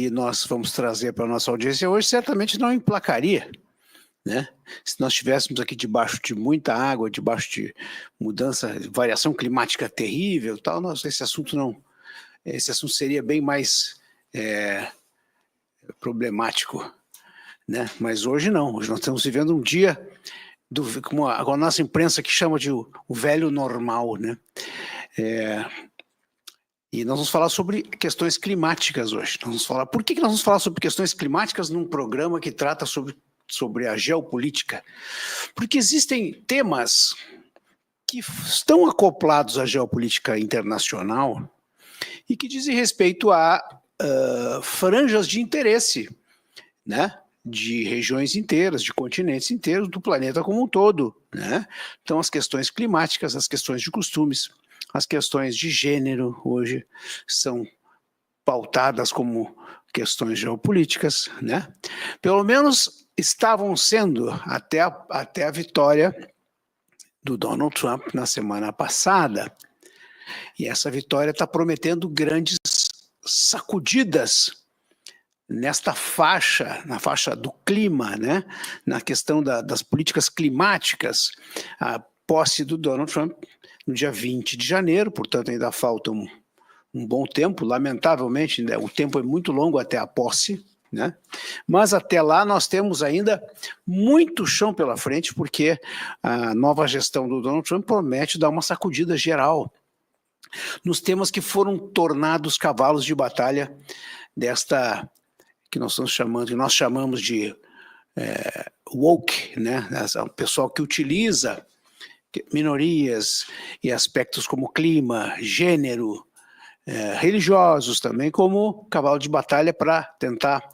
que nós vamos trazer para a nossa audiência hoje certamente não emplacaria, né? Se nós estivéssemos aqui debaixo de muita água, debaixo de mudança, variação climática terrível, tal, esse assunto seria bem mais problemático, né? Mas hoje não. Hoje nós estamos vivendo um dia como a nossa imprensa que chama de o velho normal, né? E nós vamos falar sobre questões climáticas hoje. Por que nós vamos falar sobre questões climáticas num programa que trata sobre a geopolítica? Porque existem temas que estão acoplados à geopolítica internacional e que dizem respeito a franjas de interesse, né? De regiões inteiras, de continentes inteiros, do planeta como um todo, né? Então, as questões climáticas, as questões de costumes, as questões de gênero hoje são pautadas como questões geopolíticas, né? Pelo menos estavam sendo até a vitória do Donald Trump na semana passada. E essa vitória está prometendo grandes sacudidas nesta faixa, na faixa do clima, né? Na questão das políticas climáticas. A posse do Donald Trump no dia 20 de janeiro, portanto ainda falta um bom tempo, lamentavelmente, né? O tempo é muito longo até a posse, né? Mas até lá nós temos ainda muito chão pela frente, porque a nova gestão do Donald Trump promete dar uma sacudida geral nos temas que foram tornados cavalos de batalha desta que nós chamamos de woke, né? O pessoal que utiliza minorias e aspectos como clima, gênero, religiosos também como cavalo de batalha para tentar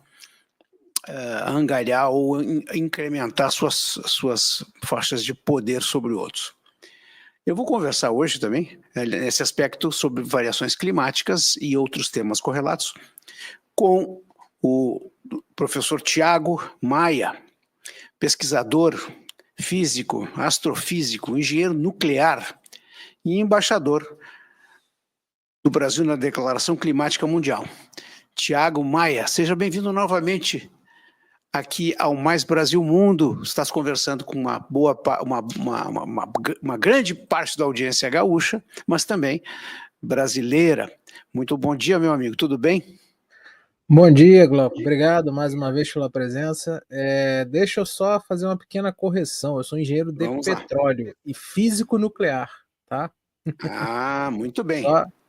angariar ou incrementar suas faixas de poder sobre outros. Eu vou conversar hoje também, nesse aspecto, sobre variações climáticas e outros temas correlatos, com o professor Tiago Maia, pesquisador físico, astrofísico, engenheiro nuclear e embaixador do Brasil na Declaração Climática Mundial. Tiago Maia, seja bem-vindo novamente aqui ao Mais Brasil Mundo. Estás conversando com uma grande parte da audiência gaúcha, mas também brasileira. Muito bom dia, meu amigo, tudo bem? Bom dia, Glauco. Obrigado mais uma vez pela presença. Deixa eu só fazer uma pequena correção. Eu sou engenheiro de petróleo e físico nuclear, tá? Ah, muito bem.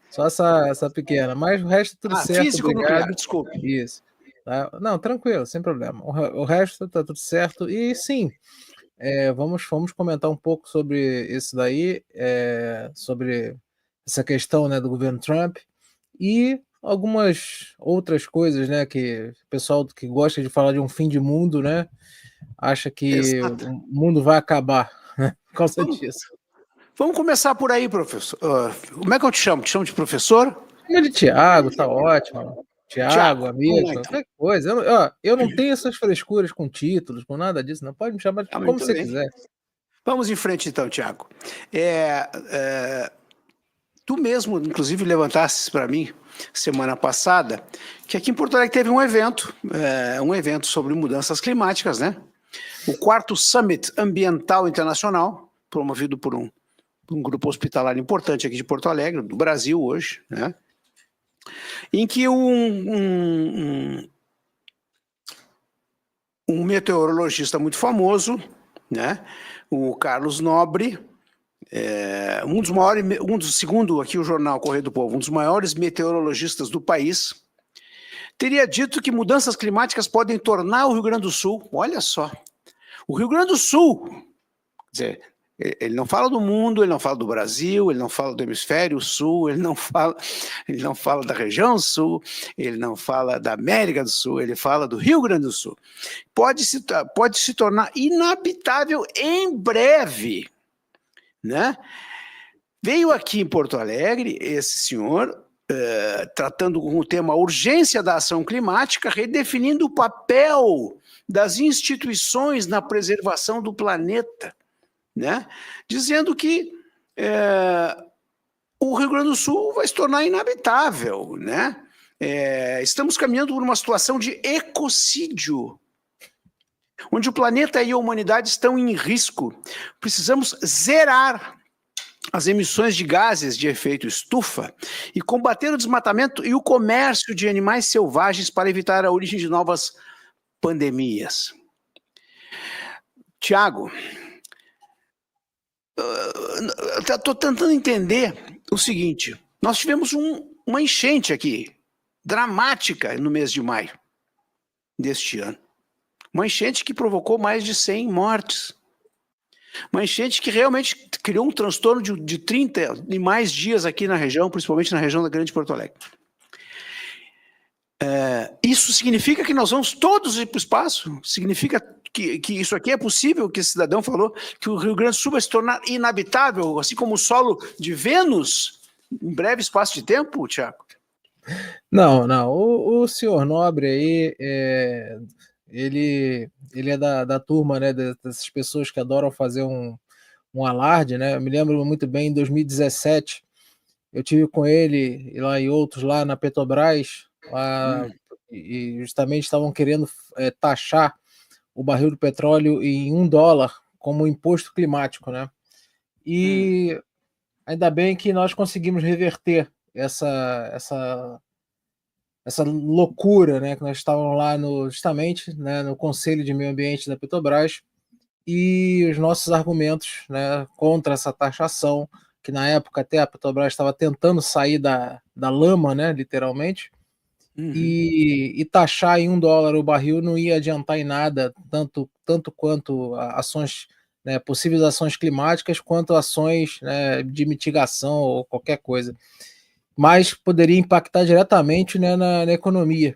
Só essa pequena, mas o resto tudo certo. Físico obrigado. Nuclear, desculpe. Isso. Tá? Não, tranquilo, sem problema. O resto tá tudo certo. E sim, vamos comentar um pouco sobre isso daí, sobre essa questão, né, do governo Trump e algumas outras coisas, né, que o pessoal que gosta de falar de um fim de mundo, né, acha que Exato. o mundo vai acabar, né, por causa disso. Vamos começar por aí, professor. Como é que eu te chamo? Te chamo de professor? Chama de Tiago, tá ótimo. Tiago, amigo, então. qualquer coisa. Eu não tenho essas frescuras com títulos, com nada disso, não. Pode me chamar de como você quiser. Vamos em frente então, Tiago. Tu mesmo, inclusive, levantaste para mim semana passada que aqui em Porto Alegre teve um evento sobre mudanças climáticas, né? O 4º Summit Ambiental Internacional, promovido por um grupo hospitalar importante aqui de Porto Alegre, do Brasil hoje, né? Em que um meteorologista muito famoso, né? O Carlos Nobre, segundo aqui o jornal Correio do Povo, um dos maiores meteorologistas do país, teria dito que mudanças climáticas podem tornar o Rio Grande do Sul, olha só, o Rio Grande do Sul, quer dizer, ele não fala do mundo, ele não fala do Brasil, ele não fala do hemisfério sul, ele não fala da região sul, ele não fala da América do Sul, ele fala do Rio Grande do Sul. Pode se tornar inabitável em breve, né? Veio aqui em Porto Alegre esse senhor tratando com o tema urgência da ação climática, redefinindo o papel das instituições na preservação do planeta, né? Dizendo que o Rio Grande do Sul vai se tornar inabitável, né? Estamos caminhando por uma situação de ecocídio, onde o planeta e a humanidade estão em risco. Precisamos zerar as emissões de gases de efeito estufa e combater o desmatamento e o comércio de animais selvagens para evitar a origem de novas pandemias. Tiago, estou tentando entender o seguinte: nós tivemos uma enchente aqui, dramática, no mês de maio deste ano. Uma enchente que provocou mais de 100 mortes. Uma enchente que realmente criou um transtorno de 30 e mais dias aqui na região, principalmente na região da Grande Porto Alegre. Isso significa que nós vamos todos ir para o espaço? Significa que isso aqui é possível, que esse cidadão falou, que o Rio Grande do Sul vai se tornar inabitável, assim como o solo de Vênus, em breve espaço de tempo, Tiago? Não. O senhor Nobre aí, ele é da turma, né, dessas pessoas que adoram fazer um alarde, né? Eu me lembro muito bem, em 2017, eu tive com ele lá e outros lá na Petrobras, lá, e justamente estavam querendo taxar o barril do petróleo em $1 como imposto climático, né? E ainda bem que nós conseguimos reverter essa loucura, né? Que nós estávamos lá justamente, né, no Conselho de Meio Ambiente da Petrobras, e os nossos argumentos, né, contra essa taxação, que na época até a Petrobras estava tentando sair da lama, né, literalmente, e taxar em $1 o barril não ia adiantar em nada, tanto quanto ações, né, possíveis ações climáticas, quanto ações, né, de mitigação ou qualquer coisa, mas poderia impactar diretamente, né, na economia.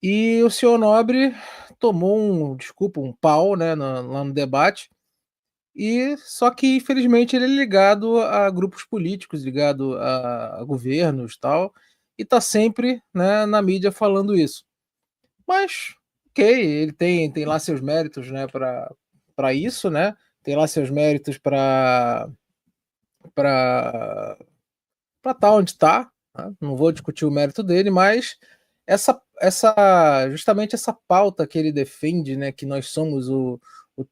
E o senhor Nobre tomou um pau, né, lá no debate, e só que infelizmente ele é ligado a grupos políticos, ligado a governos, tal, e está sempre, né, na mídia falando isso. Mas, ok, ele tem lá seus méritos, né, para isso, né? Tem lá seus méritos para estar onde está, né? Não vou discutir o mérito dele, mas justamente essa pauta que ele defende, né, que nós somos o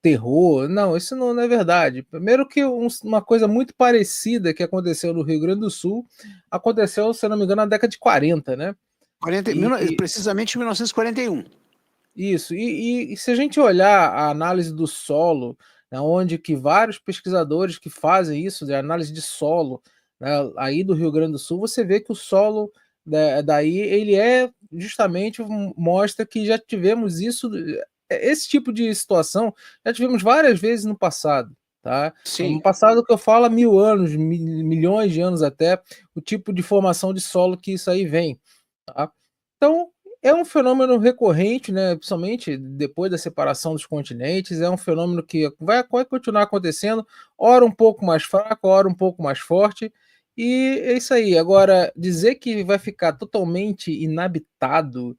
terror, não, isso não é verdade. Primeiro que uma coisa muito parecida que aconteceu no Rio Grande do Sul, aconteceu, se eu não me engano, na década de 40, né? Precisamente em 1941. Isso, e se a gente olhar a análise do solo, né, onde que vários pesquisadores que fazem isso, de análise de solo, né, aí do Rio Grande do Sul, você vê que o solo, né, daí ele justamente mostra que já tivemos esse tipo de situação, já tivemos várias vezes no passado, tá? Sim. No passado que eu falo há 1000 anos, milhões de anos até, o tipo de formação de solo que isso aí vem, tá? Então, é um fenômeno recorrente, né, principalmente depois da separação dos continentes, é um fenômeno que vai continuar acontecendo, ora um pouco mais fraco, ora um pouco mais forte, e é isso aí. Agora, dizer que vai ficar totalmente inabitável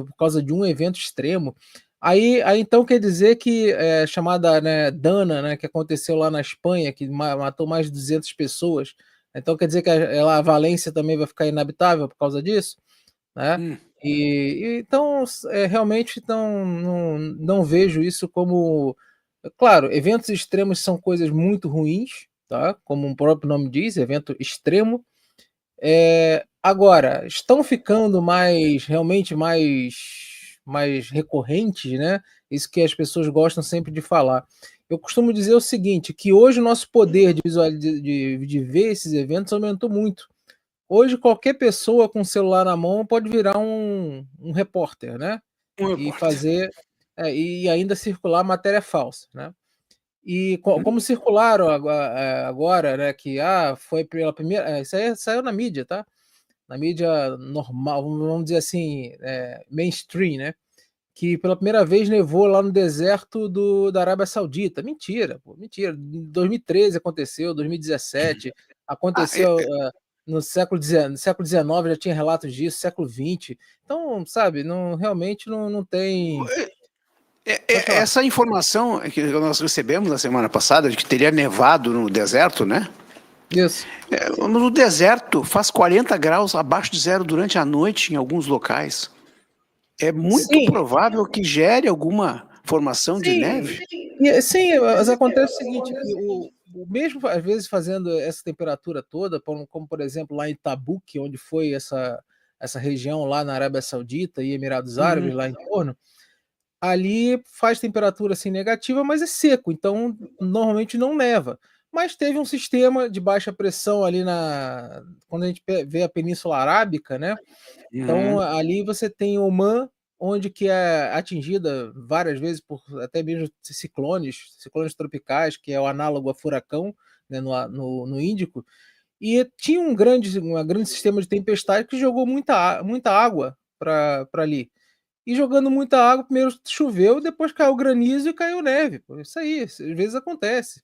por causa de um evento extremo, aí então quer dizer que chamada, né, Dana, né, que aconteceu lá na Espanha, que matou mais de 200 pessoas, então quer dizer que a Valência também vai ficar inabitável por causa disso, né? Então, realmente não vejo isso como... Claro, eventos extremos são coisas muito ruins, tá? Como o próprio nome diz, evento extremo. Agora, estão ficando realmente mais recorrentes, né? Isso que as pessoas gostam sempre de falar. Eu costumo dizer o seguinte, que hoje o nosso poder de ver esses eventos aumentou muito. Hoje qualquer pessoa com o celular na mão pode virar um repórter, né? E fazer e ainda circular matéria falsa, né? E como circularam agora, né, que foi pela primeira, isso aí saiu na mídia, tá? Na mídia normal, vamos dizer assim, mainstream, né? Que pela primeira vez nevou lá no deserto da Arábia Saudita. Mentira, pô, mentira. Em 2013 aconteceu, 2017 aconteceu, no século XIX já tinha relatos disso, século XX. Então, sabe, realmente não tem... Essa informação que nós recebemos na semana passada, de que teria nevado no deserto, né? Isso. No deserto faz 40 graus abaixo de zero durante a noite em alguns locais. É muito provável que gere alguma formação de neve. Sim, mas acontece o seguinte, que o mesmo às vezes fazendo essa temperatura toda, como por exemplo lá em Tabuk, onde foi essa região lá na Arábia Saudita e Emirados Árabes, lá em torno, ali faz temperatura assim negativa, mas é seco, então normalmente não neva. Mas teve um sistema de baixa pressão ali quando a gente vê a Península Arábica, né? Então, ali você tem Omã, onde que é atingida várias vezes por até mesmo ciclones tropicais, que é o análogo a furacão, né, no Índico, e tinha um grande sistema de tempestade que jogou muita água para ali. E jogando muita água, primeiro choveu, depois caiu granizo e caiu neve, pô, isso aí, às vezes acontece,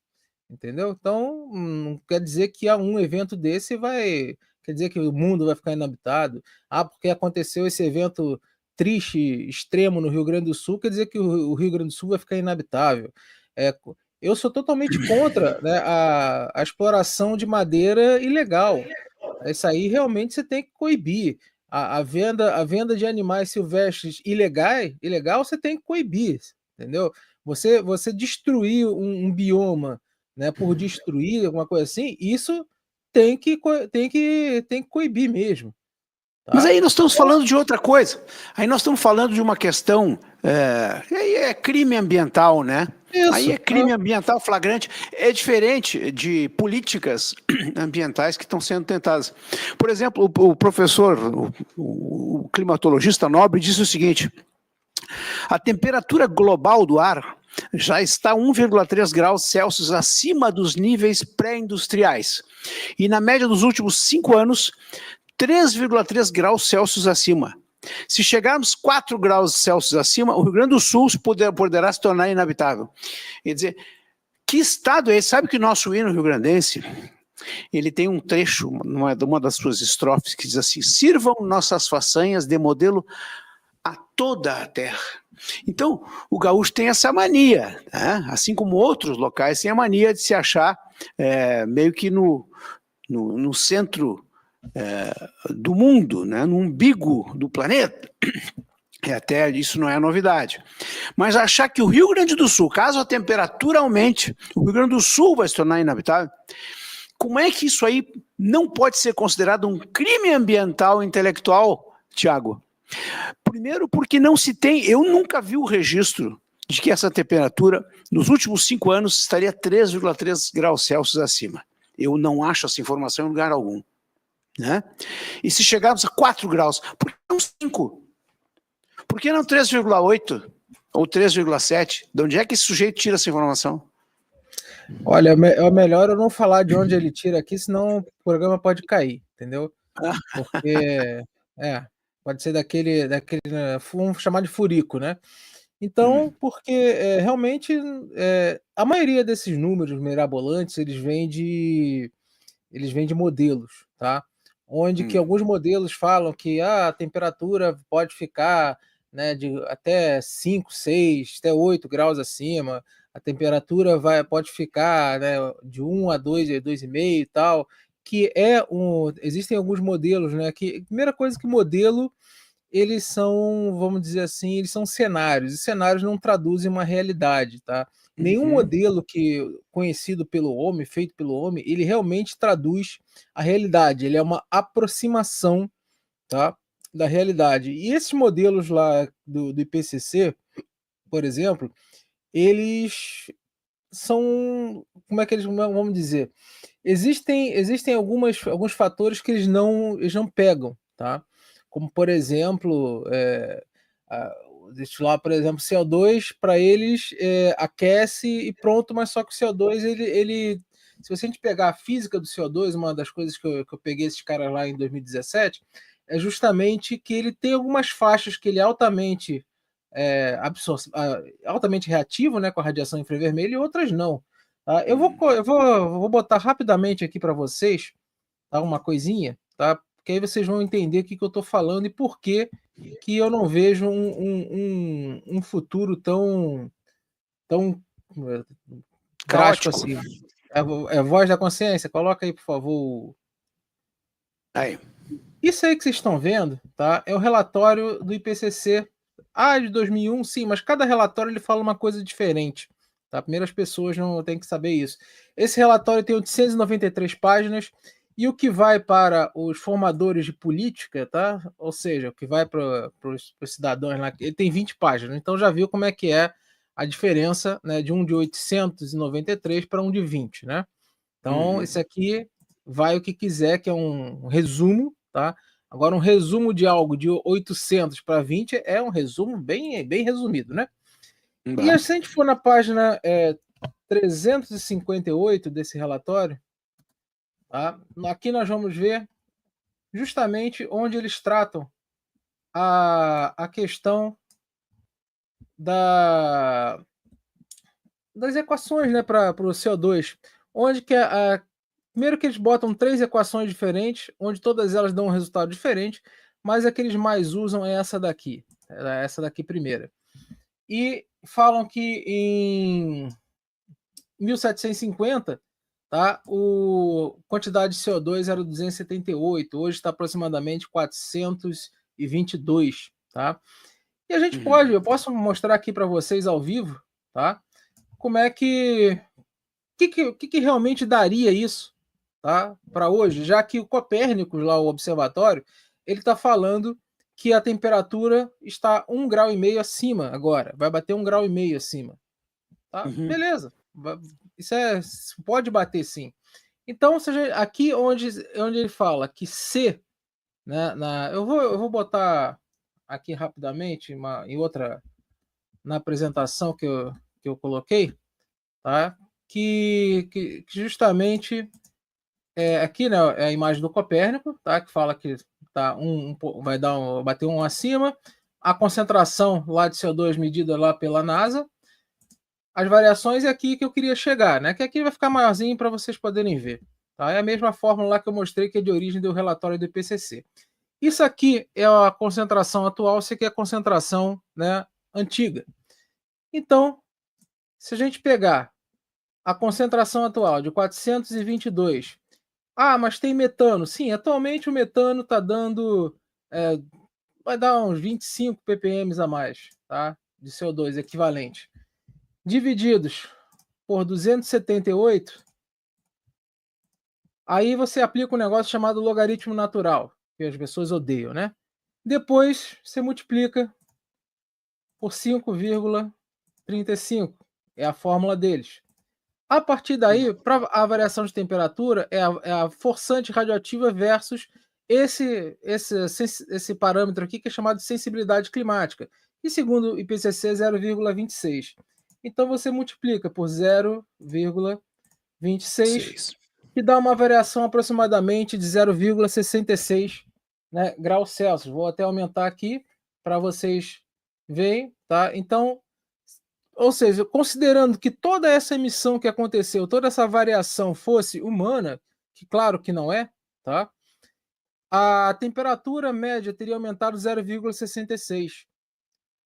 entendeu? Então, não quer dizer que um evento desse quer dizer que o mundo vai ficar inabitado. Ah, porque aconteceu esse evento triste, extremo no Rio Grande do Sul, quer dizer que o Rio Grande do Sul vai ficar inabitável. Eu sou totalmente contra, né, a exploração de madeira ilegal. Isso aí realmente você tem que coibir. A venda de animais silvestres ilegal você tem que coibir, entendeu? Você destruir um bioma, né, por destruir alguma coisa assim, isso tem que coibir mesmo, Mas tá? aí nós estamos falando de outra coisa. Aí nós estamos falando de uma questão. Aí é crime ambiental, né? Aí Isso. é crime ambiental flagrante. É diferente de políticas ambientais que estão sendo tentadas. Por exemplo, o professor, o climatologista Nobre, disse o seguinte: a temperatura global do ar já está 1,3 graus Celsius acima dos níveis pré-industriais. E na média dos últimos 5 anos, 3,3 graus Celsius acima. Se chegarmos 4 graus Celsius acima, o Rio Grande do Sul poderá se tornar inabitável. Quer dizer, que estado é esse? Sabe que o nosso hino rio-grandense, ele tem um trecho, uma das suas estrofes, que diz assim: sirvam nossas façanhas de modelo a toda a terra. Então, o gaúcho tem essa mania, né? Assim como outros locais têm a mania de se achar meio que no centro do mundo, né? No umbigo do planeta. Até isso não é novidade. Mas achar que o Rio Grande do Sul, caso a temperatura aumente, o Rio Grande do Sul vai se tornar inabitável, como é que isso aí não pode ser considerado um crime ambiental intelectual, Tiago? Primeiro porque não se tem, eu nunca vi o registro de que essa temperatura, nos últimos 5 anos, estaria 3,3 graus Celsius acima. Eu não acho essa informação em lugar algum. Né? E se chegarmos a 4 graus, por que não 5? Por que não 3,8 ou 3,7? De onde é que esse sujeito tira essa informação? Olha, é melhor eu não falar de onde ele tira aqui, senão o programa pode cair, entendeu? Porque, pode ser daquele, né, vamos chamar de furico, né? Então, porque realmente a maioria desses números mirabolantes eles vêm de modelos, tá? Onde que alguns modelos falam que a temperatura pode ficar, né, de até 5, 6, até 8 graus acima, a temperatura pode ficar, né, de 1 a 2, 2,5 e tal, que existem alguns modelos, né, que primeira coisa que modelo eles são, vamos dizer assim, eles são cenários, e cenários não traduzem uma realidade, tá? Nenhum modelo conhecido pelo homem, feito pelo homem, ele realmente traduz a realidade, ele é uma aproximação, tá, da realidade. E esses modelos lá do IPCC, por exemplo, eles são, como é que vamos dizer? Existem alguns fatores que eles não pegam, tá? Como, por exemplo, existe lá, por exemplo, CO2 para eles aquece e pronto, mas só que o CO2 se você a gente pegar a física do CO2, uma das coisas que eu peguei esses caras lá em 2017 é justamente que ele tem algumas faixas que ele é altamente reativo, né, com a radiação infravermelha, e outras não. Tá? Eu vou botar rapidamente aqui para vocês, tá, uma coisinha, tá? Porque aí vocês vão entender o que eu estou falando e por que eu não vejo um futuro tão drástico Caótico. assim. É a voz da consciência? Coloca aí, por favor. Aí. Isso aí que vocês estão vendo, tá? É o relatório do IPCC. De 2001, sim, mas cada relatório ele fala uma coisa diferente. Tá? Primeiro as pessoas não têm que saber isso. Esse relatório tem 893 páginas e o que vai para os formadores de política, tá? Ou seja, o que vai para os cidadãos lá, ele tem 20 páginas. Então já viu como é que é a diferença, né, de um de 893 para um de 20, né? Então, esse aqui vai o que quiser, que é um resumo, tá? Agora, um resumo de algo de 800 para 20 é um resumo bem resumido, né? E se a gente for na página 358 desse relatório, tá? Aqui nós vamos ver justamente onde eles tratam a questão das equações, né, para o CO2, onde que primeiro que eles botam 3 equações diferentes, onde todas elas dão um resultado diferente, mas a que eles mais usam é essa daqui primeira. E falam que em 1750, tá, a quantidade de CO2 era 278, hoje está aproximadamente 422, tá? E a gente eu posso mostrar aqui para vocês ao vivo, tá? Como é que realmente daria isso, tá? Para hoje, já que o Copérnicos, lá o observatório, ele está falando que a temperatura está 1,5 grau acima agora, vai bater 1,5 grau acima. Tá? Beleza, isso pode bater sim. Então, seja, aqui onde ele fala que C, né, eu vou botar aqui rapidamente na apresentação que eu coloquei, tá? Que justamente aqui, né, é a imagem do Copérnico, tá? Que fala que tá vai bater 1 acima, a concentração lá de CO2 medida lá pela NASA, as variações é aqui que eu queria chegar, né? Que aqui vai ficar maiorzinho para vocês poderem ver, tá? É a mesma fórmula lá que eu mostrei que é de origem do relatório do IPCC. Isso aqui é a concentração atual, isso aqui é a concentração, né, antiga. Então, se a gente pegar a concentração atual de 422. Mas tem metano. Sim, atualmente o metano está dando. Vai dar uns 25 ppm a mais, tá? De CO2 equivalente. Divididos por 278, aí você aplica um negócio chamado logaritmo natural, que as pessoas odeiam, né? Depois você multiplica por 5,35. É a fórmula deles. A partir daí, para a variação de temperatura, é a forçante radioativa versus esse parâmetro aqui, que é chamado de sensibilidade climática. E segundo o IPCC, 0,26. Então, você multiplica por 0,26, que dá uma variação aproximadamente de 0,66, né, graus Celsius. Vou até aumentar aqui para vocês verem, tá? Então, ou seja, considerando que toda essa emissão que aconteceu, toda essa variação fosse humana, que claro que não é, tá? A temperatura média teria aumentado 0,66.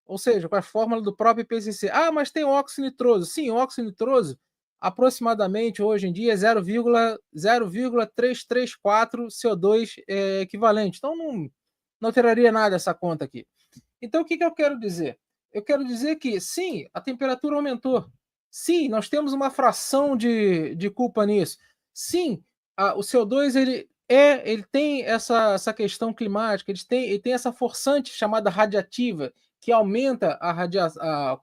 Ou seja, com a fórmula do próprio IPCC. Mas tem óxido nitroso. Sim, o óxido nitroso, aproximadamente, hoje em dia, é 0,334 CO2 equivalente. Então, não alteraria nada essa conta aqui. Então, o que eu quero dizer? Eu quero dizer que, sim, a temperatura aumentou. Sim, nós temos uma fração de culpa nisso. Sim, o CO2 ele tem essa questão climática, ele tem essa forçante chamada radiativa, que aumenta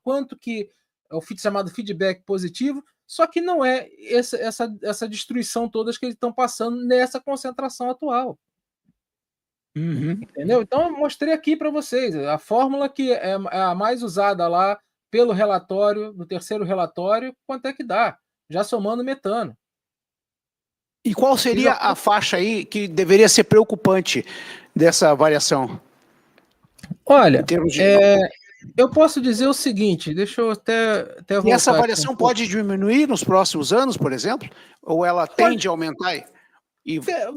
quanto que é o chamado feedback positivo, só que não é essa destruição todas que eles estão passando nessa concentração atual. Entendeu? Então, eu mostrei aqui para vocês a fórmula que é a mais usada lá pelo relatório, do terceiro relatório, quanto é que dá, já somando metano. E qual seria a faixa aí que deveria ser preocupante dessa variação? Olha, eu posso dizer o seguinte, deixa eu até voltar. E essa variação pode diminuir nos próximos anos, por exemplo? Ou ela tende a aumentar?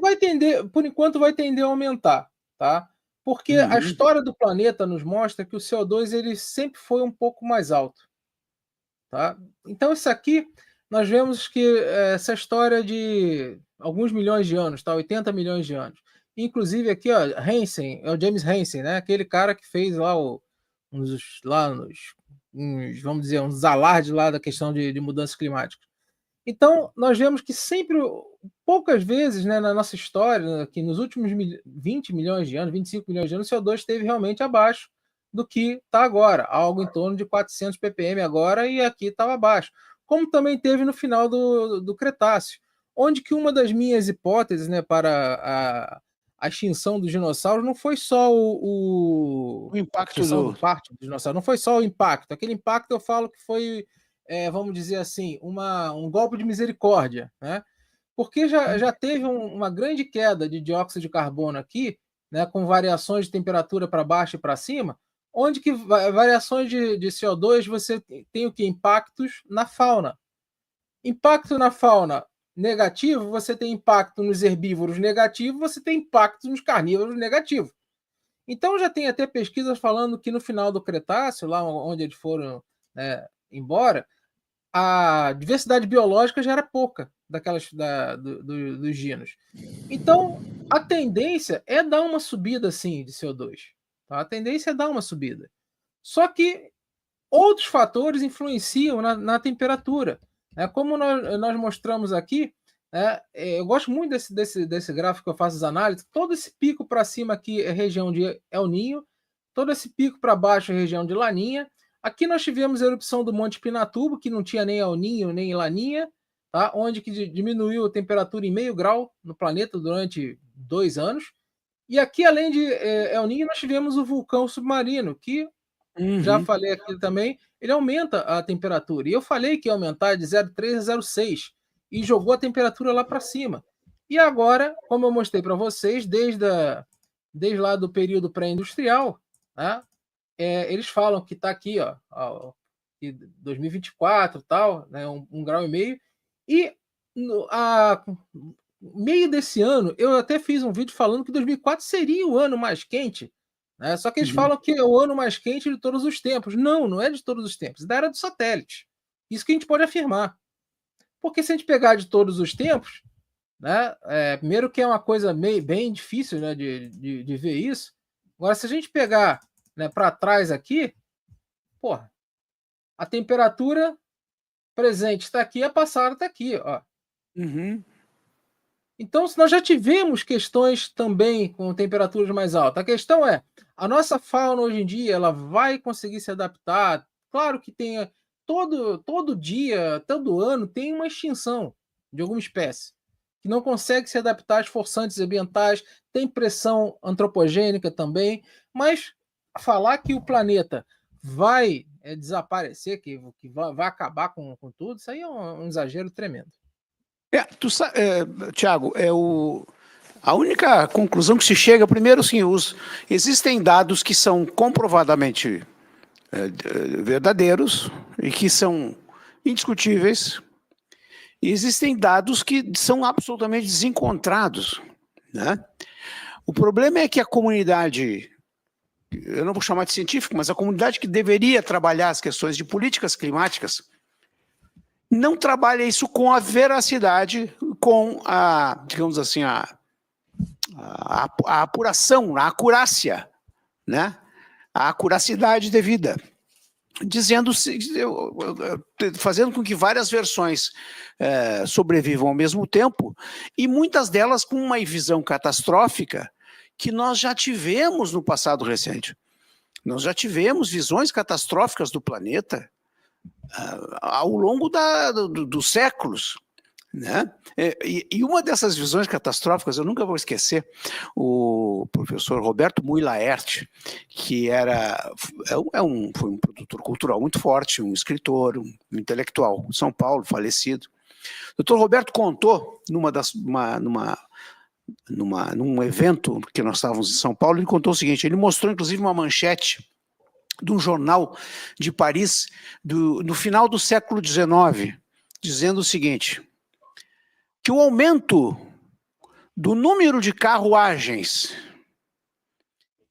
Vai tender, por enquanto vai tender a aumentar, tá? Porque a história do planeta nos mostra que o CO2 ele sempre foi um pouco mais alto, tá? Então isso aqui nós vemos que essa história de alguns milhões de anos, tá? 80 milhões de anos. Inclusive aqui, ó, Hansen, é o James Hansen, né? Aquele cara que fez lá vamos dizer, uns alardes lá da questão de mudanças climáticas. Então, nós vemos que sempre, poucas vezes, né, na nossa história, que nos últimos 20 milhões de anos, 25 milhões de anos, o CO2 esteve realmente abaixo do que está agora, algo em torno de 400 ppm agora, e aqui estava abaixo. Como também teve no final do Cretáceo, onde que uma das minhas hipóteses, né, para a extinção dos dinossauros não foi só O impacto extinção do parte dos dinossauros, não foi só o impacto. Aquele impacto eu falo que foi, vamos dizer assim, um golpe de misericórdia, né? Porque já teve uma grande queda de dióxido de carbono aqui, né, com variações de temperatura para baixo e para cima, onde que variações de CO2 você tem o que? Impactos na fauna. Impacto na fauna negativo, você tem impacto nos herbívoros negativo, você tem impacto nos carnívoros negativo. Então já tem até pesquisas falando que no final do Cretáceo, lá onde eles foram, né, embora, a diversidade biológica já era pouca dos dinos. Então, a tendência é dar uma subida, sim, de CO2. Tá? A tendência é dar uma subida. Só que outros fatores influenciam na temperatura. Né? Como nós mostramos aqui, né, eu gosto muito desse gráfico que eu faço as análises. Todo esse pico para cima aqui é região de El Niño, todo esse pico para baixo é região de Laninha. Aqui nós tivemos a erupção do Monte Pinatubo, que não tinha nem El Niño nem Laninha, tá? Onde que diminuiu a temperatura em 0,5 grau no planeta durante 2 anos. E aqui, além de El Niño, nós tivemos o vulcão submarino, que já falei aqui também, ele aumenta a temperatura. E eu falei que ia aumentar de 0,3 a 0,6 e jogou a temperatura lá para cima. E agora, como eu mostrei para vocês, desde lá do período pré-industrial, né, eles falam que está aqui, ó, 2024 tal, né, 1,5 grau. E no meio desse ano, eu até fiz um vídeo falando que 2004 seria o ano mais quente. Né? Só que eles falam que é o ano mais quente de todos os tempos. Não é de todos os tempos, da era do satélite. Isso que a gente pode afirmar. Porque se a gente pegar de todos os tempos, né, primeiro que é uma coisa bem difícil, né, de ver isso. Agora, se a gente pegar, né, para trás aqui, porra, a temperatura presente está aqui, a passada está aqui. Ó. Então, nós já tivemos questões também com temperaturas mais altas. A questão é, a nossa fauna hoje em dia, ela vai conseguir se adaptar? Claro que tem todo dia, todo ano, tem uma extinção de alguma espécie que não consegue se adaptar às forçantes ambientais, tem pressão antropogênica também, mas falar que o planeta vai desaparecer, que vai acabar com tudo, isso aí é um exagero tremendo. Tiago, a única conclusão que se chega, primeiro, sim, existem dados que são comprovadamente verdadeiros e que são indiscutíveis, e existem dados que são absolutamente desencontrados. Né? O problema é que a comunidade, eu não vou chamar de científico, mas a comunidade que deveria trabalhar as questões de políticas climáticas, não trabalha isso com a veracidade, com a, digamos assim, a apuração, a acurácia, né? A acuracidade devida, fazendo com que várias versões sobrevivam ao mesmo tempo, e muitas delas com uma visão catastrófica que nós já tivemos no passado recente. Nós já tivemos visões catastróficas do planeta ao longo dos séculos. Né? E uma dessas visões catastróficas, eu nunca vou esquecer, o professor Roberto Mui Laerte, que foi um produtor cultural muito forte, um escritor, um intelectual de São Paulo, falecido. O Dr. Roberto contou, num evento que nós estávamos em São Paulo, ele contou o seguinte, ele mostrou inclusive uma manchete de um jornal de Paris no final do século XIX, dizendo o seguinte, que o aumento do número de carruagens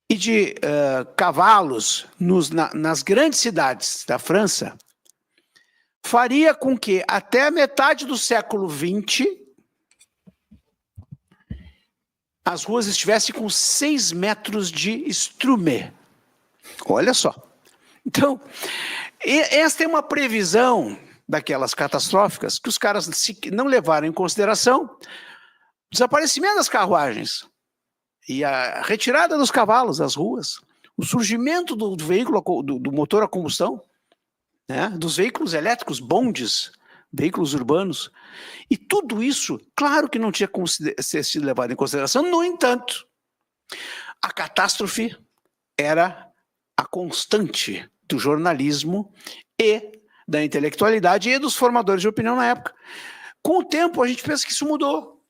e de cavalos nas grandes cidades da França faria com que até a metade do século XX as ruas estivessem com 6 metros de estrume. Olha só. Então, esta é uma previsão daquelas catastróficas que os caras não levaram em consideração o desaparecimento das carruagens e a retirada dos cavalos das ruas, o surgimento do veículo, do motor a combustão, né, dos veículos elétricos, bondes, veículos urbanos. E tudo isso, claro que não tinha sido levado em consideração. No entanto, a catástrofe era a constante do jornalismo e da intelectualidade e dos formadores de opinião na época. Com o tempo, a gente pensa que isso mudou.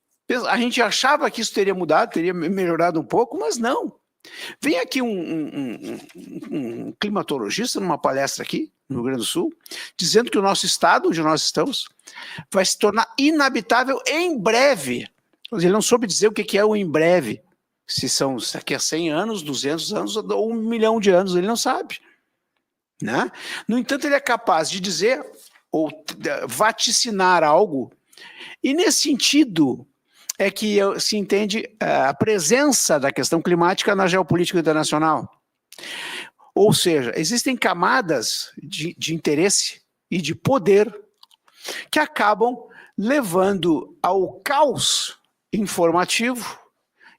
A gente achava que isso teria mudado, teria melhorado um pouco, mas não. Vem aqui um climatologista numa palestra aqui, no Rio Grande do Sul, dizendo que o nosso estado, onde nós estamos, vai se tornar inabitável em breve. Ele não soube dizer o que é o em breve. Se são daqui a 100 anos, 200 anos ou 1 milhão de anos, ele não sabe. Né? No entanto, ele é capaz de dizer ou vaticinar algo, e nesse sentido é que se entende a presença da questão climática na geopolítica internacional. Ou seja, existem camadas de interesse e de poder que acabam levando ao caos informativo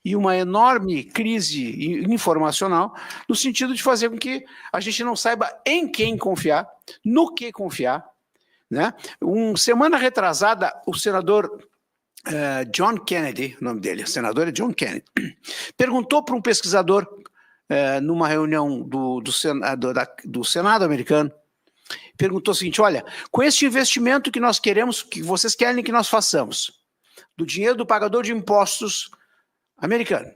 e uma enorme crise informacional, no sentido de fazer com que a gente não saiba em quem confiar, no que confiar. Né? Semana retrasada, o senador John Kennedy, o nome dele, o senador é John Kennedy, perguntou para um pesquisador numa reunião do Senado americano, perguntou o seguinte: olha, com este investimento que nós queremos, que vocês querem que nós façamos, do dinheiro do pagador de impostos americano,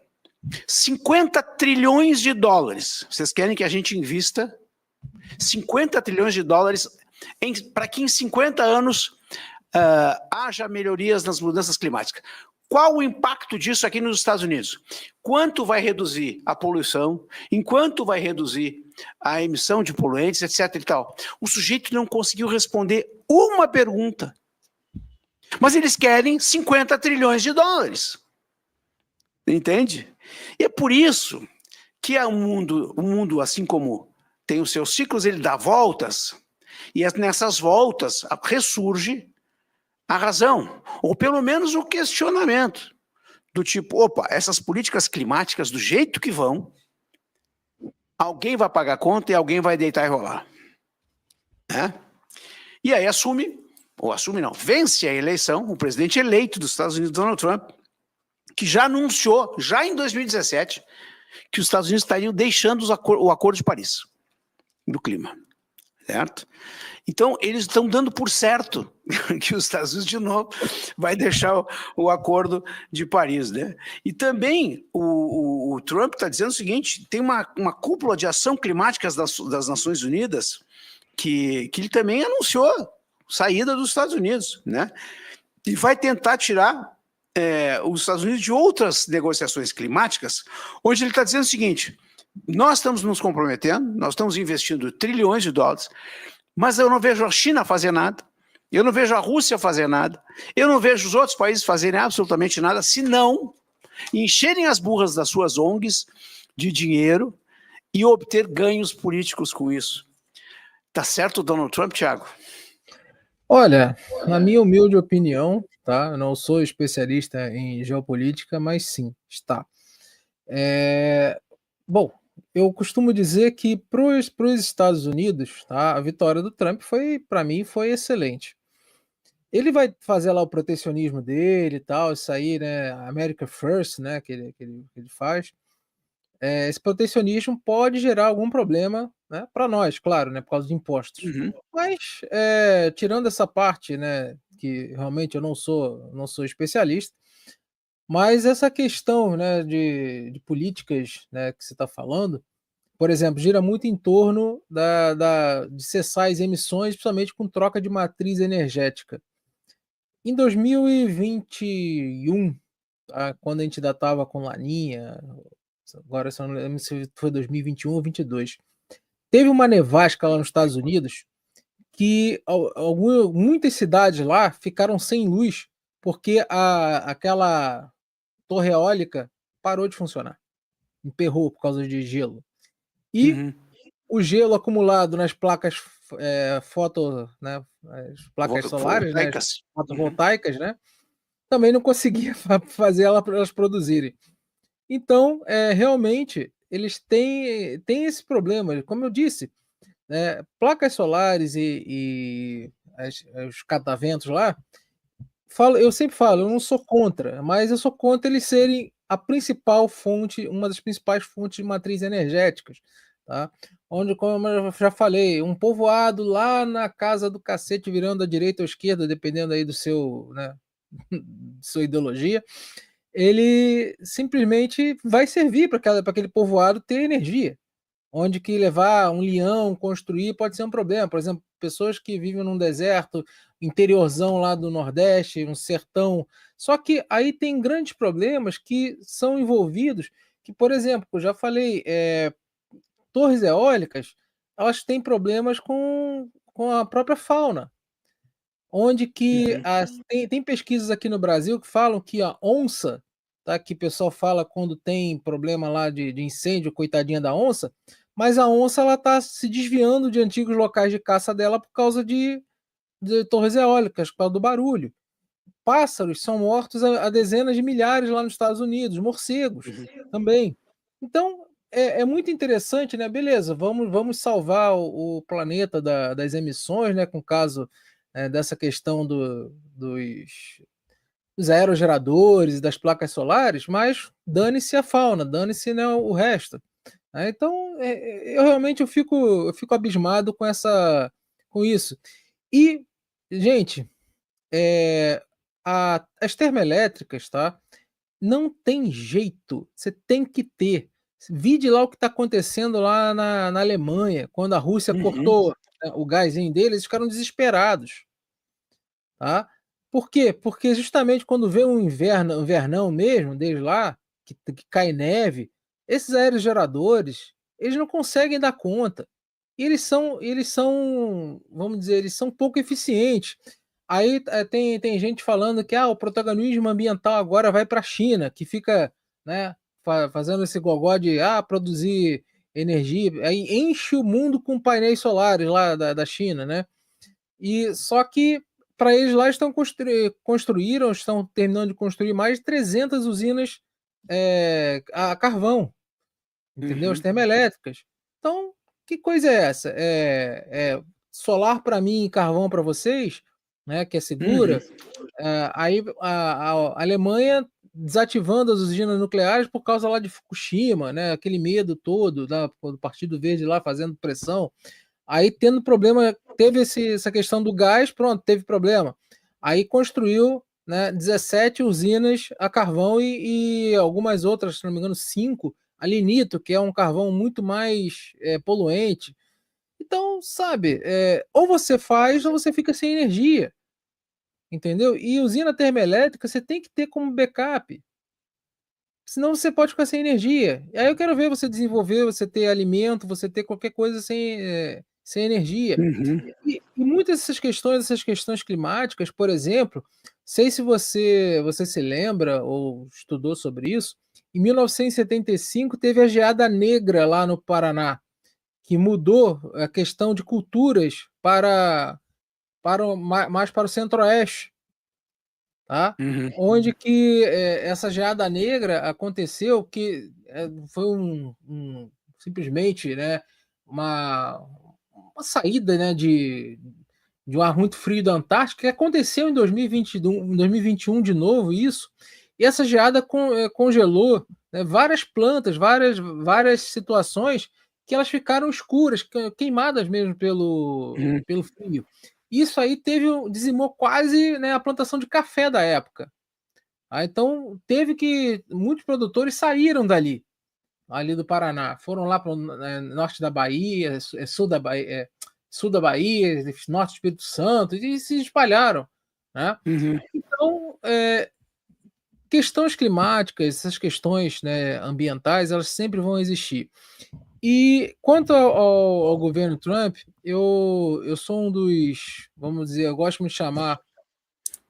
50 trilhões de dólares, vocês querem que a gente invista 50 trilhões de dólares para que em 50 anos haja melhorias nas mudanças climáticas. Qual o impacto disso aqui nos Estados Unidos? Quanto vai reduzir a poluição? Enquanto vai reduzir a emissão de poluentes, etc. e tal? O sujeito não conseguiu responder uma pergunta. Mas eles querem 50 trilhões de dólares. Entende? E é por isso que o mundo, assim como tem os seus ciclos, ele dá voltas, e nessas voltas ressurge a razão, ou pelo menos o questionamento, do tipo, opa, essas políticas climáticas do jeito que vão, alguém vai pagar conta e alguém vai deitar e rolar. Né? E aí vence a eleição, o presidente eleito dos Estados Unidos, Donald Trump, que já anunciou, já em 2017, que os Estados Unidos estariam deixando o Acordo de Paris, do clima, certo? Então, eles estão dando por certo que os Estados Unidos, de novo, vai deixar o Acordo de Paris, né? E também o Trump está dizendo o seguinte, tem uma cúpula de ação climática das Nações Unidas que ele também anunciou saída dos Estados Unidos, né? E vai tentar tirar os Estados Unidos de outras negociações climáticas, onde ele está dizendo o seguinte: nós estamos nos comprometendo, nós estamos investindo trilhões de dólares, mas eu não vejo a China fazer nada, eu não vejo a Rússia fazer nada, eu não vejo os outros países fazerem absolutamente nada, senão encherem as burras das suas ONGs de dinheiro e obter ganhos políticos com isso. Tá certo o Donald Trump, Thiago? Olha, na minha humilde opinião, tá? Eu não sou especialista em geopolítica, mas sim, está. Bom, eu costumo dizer que para os Estados Unidos, tá, a vitória do Trump para mim, foi excelente. Ele vai fazer lá o protecionismo dele e tal, isso aí, né, America First, né, que ele faz. Esse protecionismo pode gerar algum problema, né, para nós, claro, né, por causa de impostos. Uhum. Mas, tirando essa parte, né, que realmente eu não sou especialista, mas essa questão, né, de políticas, né, que você está falando, por exemplo, gira muito em torno de cessar as emissões, principalmente com troca de matriz energética. Em 2021, tá, quando a gente ainda estava com Laninha, agora eu não lembro se foi 2021 ou 2022, teve uma nevasca lá nos Estados Unidos que muitas cidades lá ficaram sem luz porque aquela torre eólica parou de funcionar, emperrou por causa de gelo. E Uhum. o gelo acumulado nas placas né, as placas solares, né, as Fotovoltaicas. Uhum. fotovoltaicas, né, também não conseguia fazer elas produzirem. Então, realmente, eles têm esse problema, como eu disse, placas solares e os cataventos lá, eu sempre falo, eu não sou contra, mas eu sou contra eles serem a principal fonte, uma das principais fontes de matriz energéticas, tá? Onde, como eu já falei, um povoado lá na casa do cacete, virando à direita ou à esquerda, dependendo aí do seu, né, sua ideologia, ele simplesmente vai servir para aquele povoado ter energia. Onde que levar um leão, construir, pode ser um problema. Por exemplo, pessoas que vivem num deserto, interiorzão lá do Nordeste, um sertão. Só que aí tem grandes problemas que são envolvidos, que, por exemplo, eu já falei, torres eólicas, elas têm problemas com a própria fauna, onde que Uhum. tem pesquisas aqui no Brasil que falam que a onça, tá, que o pessoal fala quando tem problema lá de incêndio, coitadinha da onça, mas a onça ela está se desviando de antigos locais de caça dela por causa de torres eólicas, por causa do barulho. Pássaros são mortos a dezenas de milhares lá nos Estados Unidos, morcegos Uhum. também. Então, é muito interessante, né, beleza, vamos salvar o planeta das emissões, né, com o caso, dessa questão dos aerogeradores e das placas solares, mas dane-se a fauna, dane-se, né, o resto. Então, eu realmente eu fico abismado com isso. E, gente, eh, as termoelétricas, tá, não tem jeito, você tem que ter. Vide lá o que está acontecendo lá na Alemanha, quando a Rússia Uhum. cortou, né, o gásinho deles, eles ficaram desesperados, tá. Por quê? Porque justamente quando vem um invernão mesmo deles lá, que cai neve, esses aerogeradores, eles não conseguem dar conta. E eles são, vamos dizer, eles são pouco eficientes. Aí, tem gente falando que, o protagonismo ambiental agora vai para a China, que fica, né, fazendo esse gogó de, produzir energia, aí enche o mundo com painéis solares lá da China, né. E só que para eles lá estão terminando de construir mais de 300 usinas, a carvão. Entendeu? As Uhum. termoelétricas. Então, que coisa é essa? Solar para mim e carvão para vocês, né, que é Uhum. segura, aí a Alemanha desativando as usinas nucleares por causa lá de Fukushima, né, aquele medo todo do Partido Verde lá fazendo pressão. Aí tendo problema, teve essa questão do gás, pronto, teve problema. Aí construiu, né, 17 usinas a carvão e algumas outras, se não me engano, 5 a lignito, que é um carvão muito mais poluente. Então, sabe, ou você faz ou você fica sem energia, entendeu? E usina termoelétrica você tem que ter como backup, senão você pode ficar sem energia. E aí eu quero ver você desenvolver, você ter alimento, você ter qualquer coisa sem energia. Uhum. E muitas essas questões climáticas, por exemplo, sei se você se lembra ou estudou sobre isso, em 1975 teve a geada negra lá no Paraná, que mudou a questão de culturas mais para o centro-oeste, tá? Uhum. Onde que, essa geada negra aconteceu que, foi simplesmente, né, uma uma saída, né, de um ar muito frio da Antártica, que aconteceu em 2021 de novo isso, e essa geada congelou, né, várias plantas, várias situações que elas ficaram escuras, queimadas mesmo Uhum. pelo frio. Isso aí dizimou quase, né, a plantação de café da época. Então teve que muitos produtores saíram dali, ali do Paraná, foram lá para o norte da Bahia, sul da Bahia, norte do Espírito Santo e se espalharam, né. Uhum. Então, questões climáticas, essas questões, né, ambientais, elas sempre vão existir. E quanto ao governo Trump, eu sou um dos, vamos dizer, eu gosto de me chamar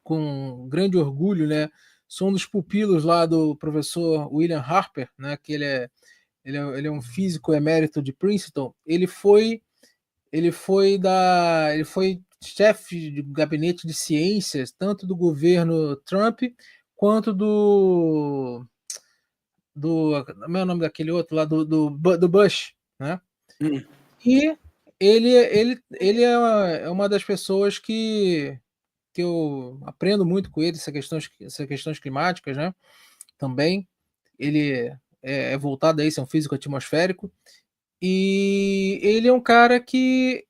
com grande orgulho, né? Sou um dos pupilos lá do professor William Harper, né? Que ele é um físico emérito de Princeton. Ele foi chefe de gabinete de ciências tanto do governo Trump quanto como é o nome daquele outro lá do Bush, né? E ele é uma das pessoas que eu aprendo muito com ele, essas questões climáticas, né? Também ele é voltado a isso, é um físico atmosférico, e ele é um cara que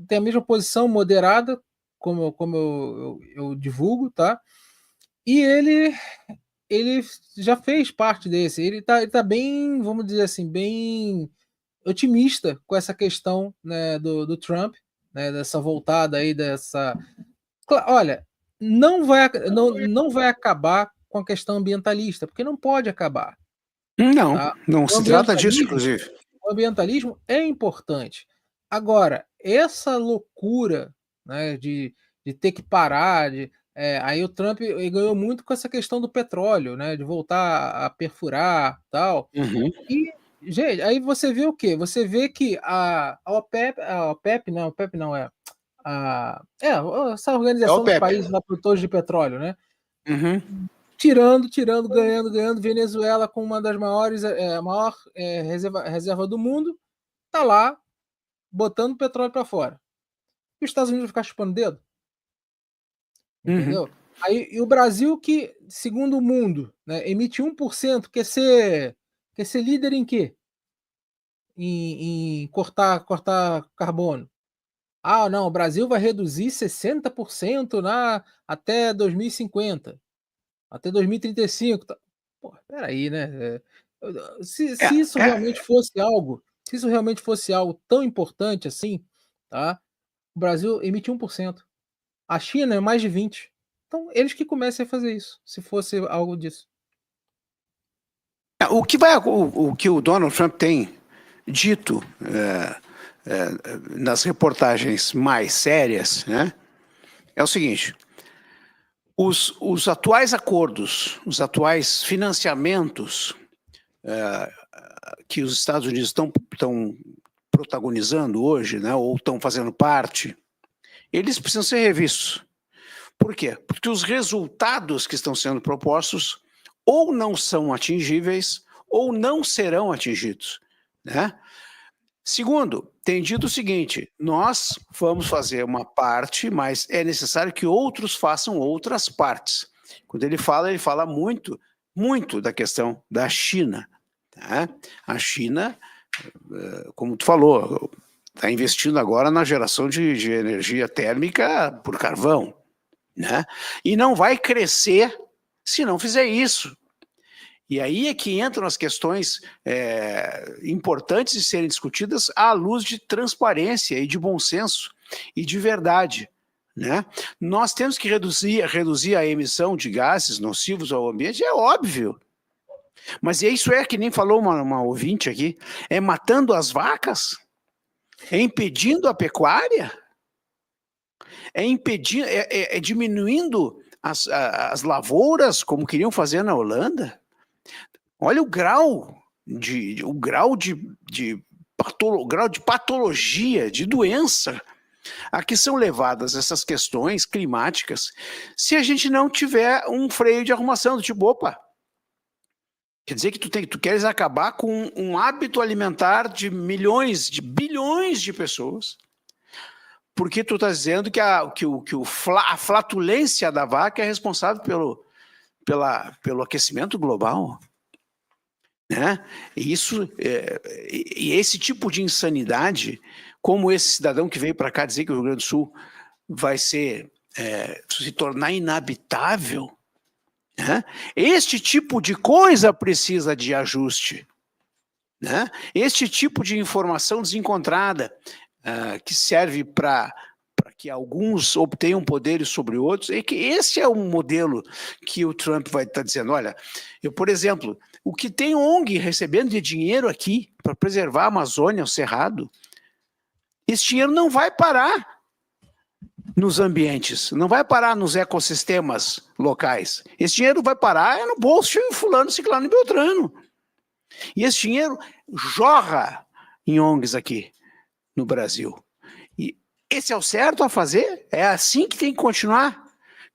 tem a mesma posição moderada, como eu divulgo, tá? E ele já fez parte desse, ele tá bem, vamos dizer assim, bem otimista com essa questão, né, do Trump, né, dessa voltada aí, olha, não vai acabar com a questão ambientalista, porque não pode acabar, Não, tá? não O se trata disso, ambientalismo inclusive. o ambientalismo é importante. Agora, essa loucura, né, de ter que parar, aí o Trump ele ganhou muito com essa questão do petróleo, né, de voltar a perfurar, tal. E, gente, aí você vê o quê? Você vê que a OPEP não, essa É o organização dos Pepe. países lá produtores de petróleo, né? Uhum. Tirando, ganhando. Venezuela com uma das maiores, a maior reserva do mundo, tá lá botando petróleo para fora. E os Estados Unidos vão ficar chupando o dedo? Uhum. Entendeu? Aí, e o Brasil, que, segundo o mundo, né, emite 1%, quer ser líder em quê? Em cortar carbono. Ah, não, o Brasil vai reduzir 60% até 2050, até 2035. Pô, peraí, né? Se isso realmente fosse algo, se isso realmente fosse algo tão importante assim, tá? O Brasil emite 1%. A China é mais de 20%. Então, eles que comecem a fazer isso, se fosse algo disso. O que o Donald Trump tem dito nas reportagens mais sérias, né, é o seguinte: os atuais acordos, os atuais financiamentos que os Estados Unidos estão protagonizando hoje, né, ou estão fazendo parte, eles precisam ser revistos. Por quê? Porque os resultados que estão sendo propostos ou não são atingíveis ou não serão atingidos, né? Segundo, tem dito o seguinte: nós vamos fazer uma parte, mas é necessário que outros façam outras partes. Quando ele fala muito, muito da questão da China. Tá? A China, como tu falou, está investindo agora na geração de energia térmica por carvão, né? E não vai crescer se não fizer isso. E aí é que entram as questões importantes de serem discutidas à luz de transparência e de bom senso e de verdade, né? Nós temos que reduzir a emissão de gases nocivos ao ambiente, é óbvio. Mas isso é que nem falou uma ouvinte aqui, é matando as vacas? É impedindo a pecuária? É diminuindo as lavouras, como queriam fazer na Holanda? Olha o grau de patologia, de doença a que são levadas essas questões climáticas se a gente não tiver um freio de arrumação do tipo, opa, quer dizer que tu queres acabar com um hábito alimentar de milhões, de bilhões de pessoas, porque tu está dizendo que a flatulência da vaca é responsável pelo aquecimento global. Né? E esse tipo de insanidade, como esse cidadão que veio para cá dizer que o Rio Grande do Sul vai se tornar inabitável, né? Este tipo de coisa precisa de ajuste, né? Este tipo de informação desencontrada que serve para que alguns obtenham poderes sobre outros, e que esse é um modelo que o Trump vai estar dizendo, olha, por exemplo, o que tem ONG recebendo de dinheiro aqui para preservar a Amazônia, o Cerrado, esse dinheiro não vai parar nos ambientes, não vai parar nos ecossistemas locais. Esse dinheiro vai parar no bolso de fulano, ciclano e beltrano. E esse dinheiro jorra em ONGs aqui no Brasil. E esse é o certo a fazer? É assim que tem que continuar?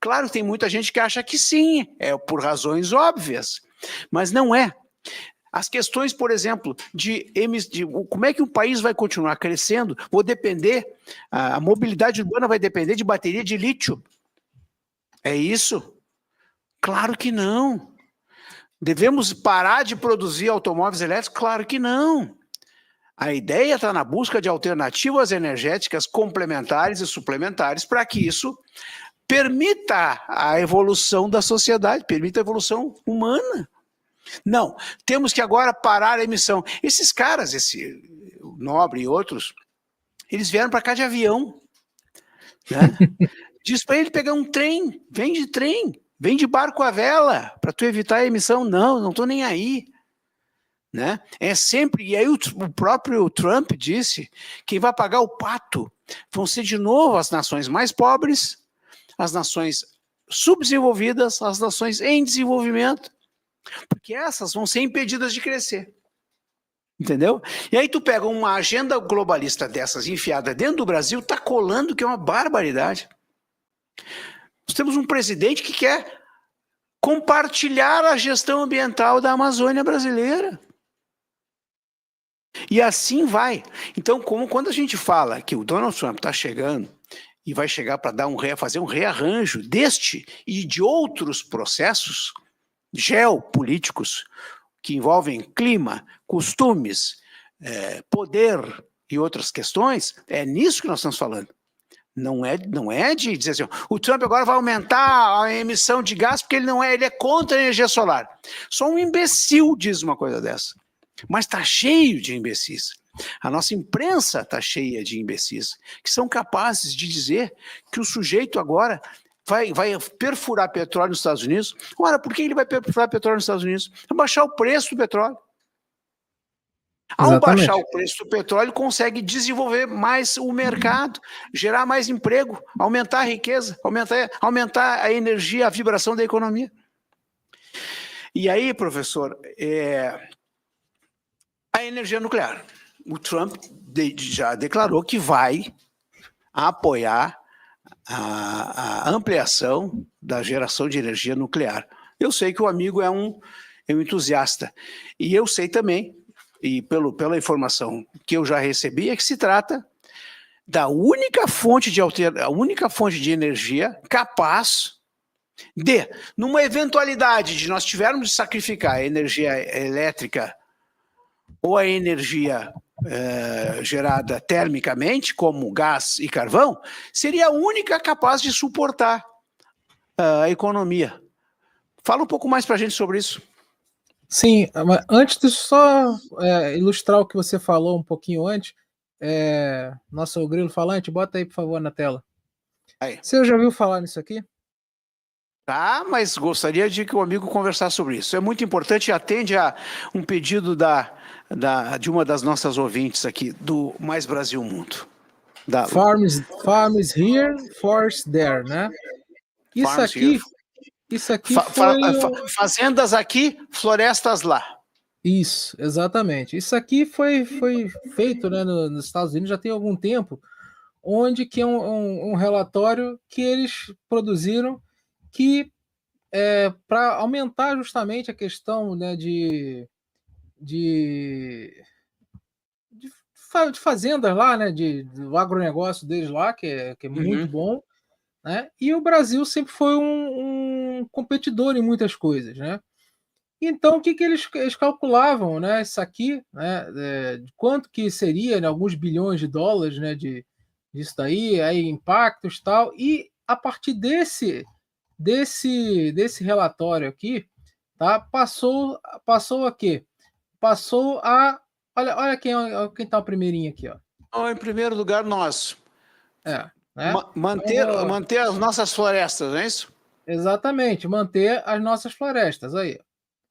Claro, tem muita gente que acha que sim, é por razões óbvias, mas não é. As questões, por exemplo, de como é que um país vai continuar crescendo, a mobilidade urbana vai depender de bateria de lítio. É isso? Claro que não. Devemos parar de produzir automóveis elétricos? Claro que não. A ideia está na busca de alternativas energéticas complementares e suplementares para que isso permita a evolução da sociedade, permita a evolução humana. Não, temos que agora parar a emissão. Esses caras, esse Nobre e outros, eles vieram para cá de avião. Né? Diz para ele pegar um trem, vem de barco à vela, para tu evitar a emissão. Não estou nem aí. Né? É sempre, e aí o próprio Trump disse, quem vai pagar o pato vão ser de novo as nações mais pobres, as nações subdesenvolvidas, as nações em desenvolvimento. Porque essas vão ser impedidas de crescer. Entendeu? E aí tu pega uma agenda globalista dessas enfiada dentro do Brasil, tá colando, que é uma barbaridade. Nós temos um presidente que quer compartilhar a gestão ambiental da Amazônia brasileira. E assim vai. Então, quando a gente fala que o Donald Trump está chegando e vai chegar para fazer um rearranjo deste e de outros processos geopolíticos que envolvem clima, costumes, poder e outras questões, é nisso que nós estamos falando. Não é de dizer assim, o Trump agora vai aumentar a emissão de gás porque ele é contra a energia solar. Só um imbecil diz uma coisa dessa. Mas está cheio de imbecis. A nossa imprensa está cheia de imbecis, que são capazes de dizer que o sujeito agora vai perfurar petróleo nos Estados Unidos. Ora, por que ele vai perfurar petróleo nos Estados Unidos? Vai baixar o preço do petróleo. Ao baixar o preço do petróleo, consegue desenvolver mais o mercado, gerar mais emprego, aumentar a riqueza, aumentar a energia, a vibração da economia. E aí, professor, a energia nuclear. O Trump já declarou que vai apoiar a ampliação da geração de energia nuclear. Eu sei que o amigo é um entusiasta. E eu sei também, e pela informação que eu já recebi, é que se trata da única fonte de energia capaz de, numa eventualidade de nós tivermos de sacrificar a energia elétrica ou a energia gerada termicamente, como gás e carvão, seria a única capaz de suportar a economia. Fala um pouco mais para a gente sobre isso. Sim, mas antes de só ilustrar o que você falou um pouquinho antes, nosso grilo falante, bota aí, por favor, na tela. Aí. Você já ouviu falar nisso aqui? Tá, mas gostaria de que o amigo conversasse sobre isso. É muito importante e atende a um pedido de uma das nossas ouvintes aqui, do Mais Brasil Mundo. Farms here, forests there, né? Isso aqui foi... Fazendas aqui, florestas lá. Isso, exatamente. Isso aqui foi feito, né, nos Estados Unidos já tem algum tempo, onde que é um relatório que eles produziram que para aumentar justamente a questão, né, de fazendas lá, né, do agronegócio deles lá, que é muito bom, né? E o Brasil sempre foi um competidor em muitas coisas, né? Então, o que eles calculavam, né? Isso aqui, né? De quanto que seria, né, alguns bilhões de dólares, né? Disso daí, aí impactos e tal. E a partir desse relatório aqui, tá? Passou a quê? Passou a... Olha quem tá o primeirinho aqui, ó. Em primeiro lugar, nós. né? Manter as nossas florestas, não é isso? Exatamente, manter as nossas florestas. Aí,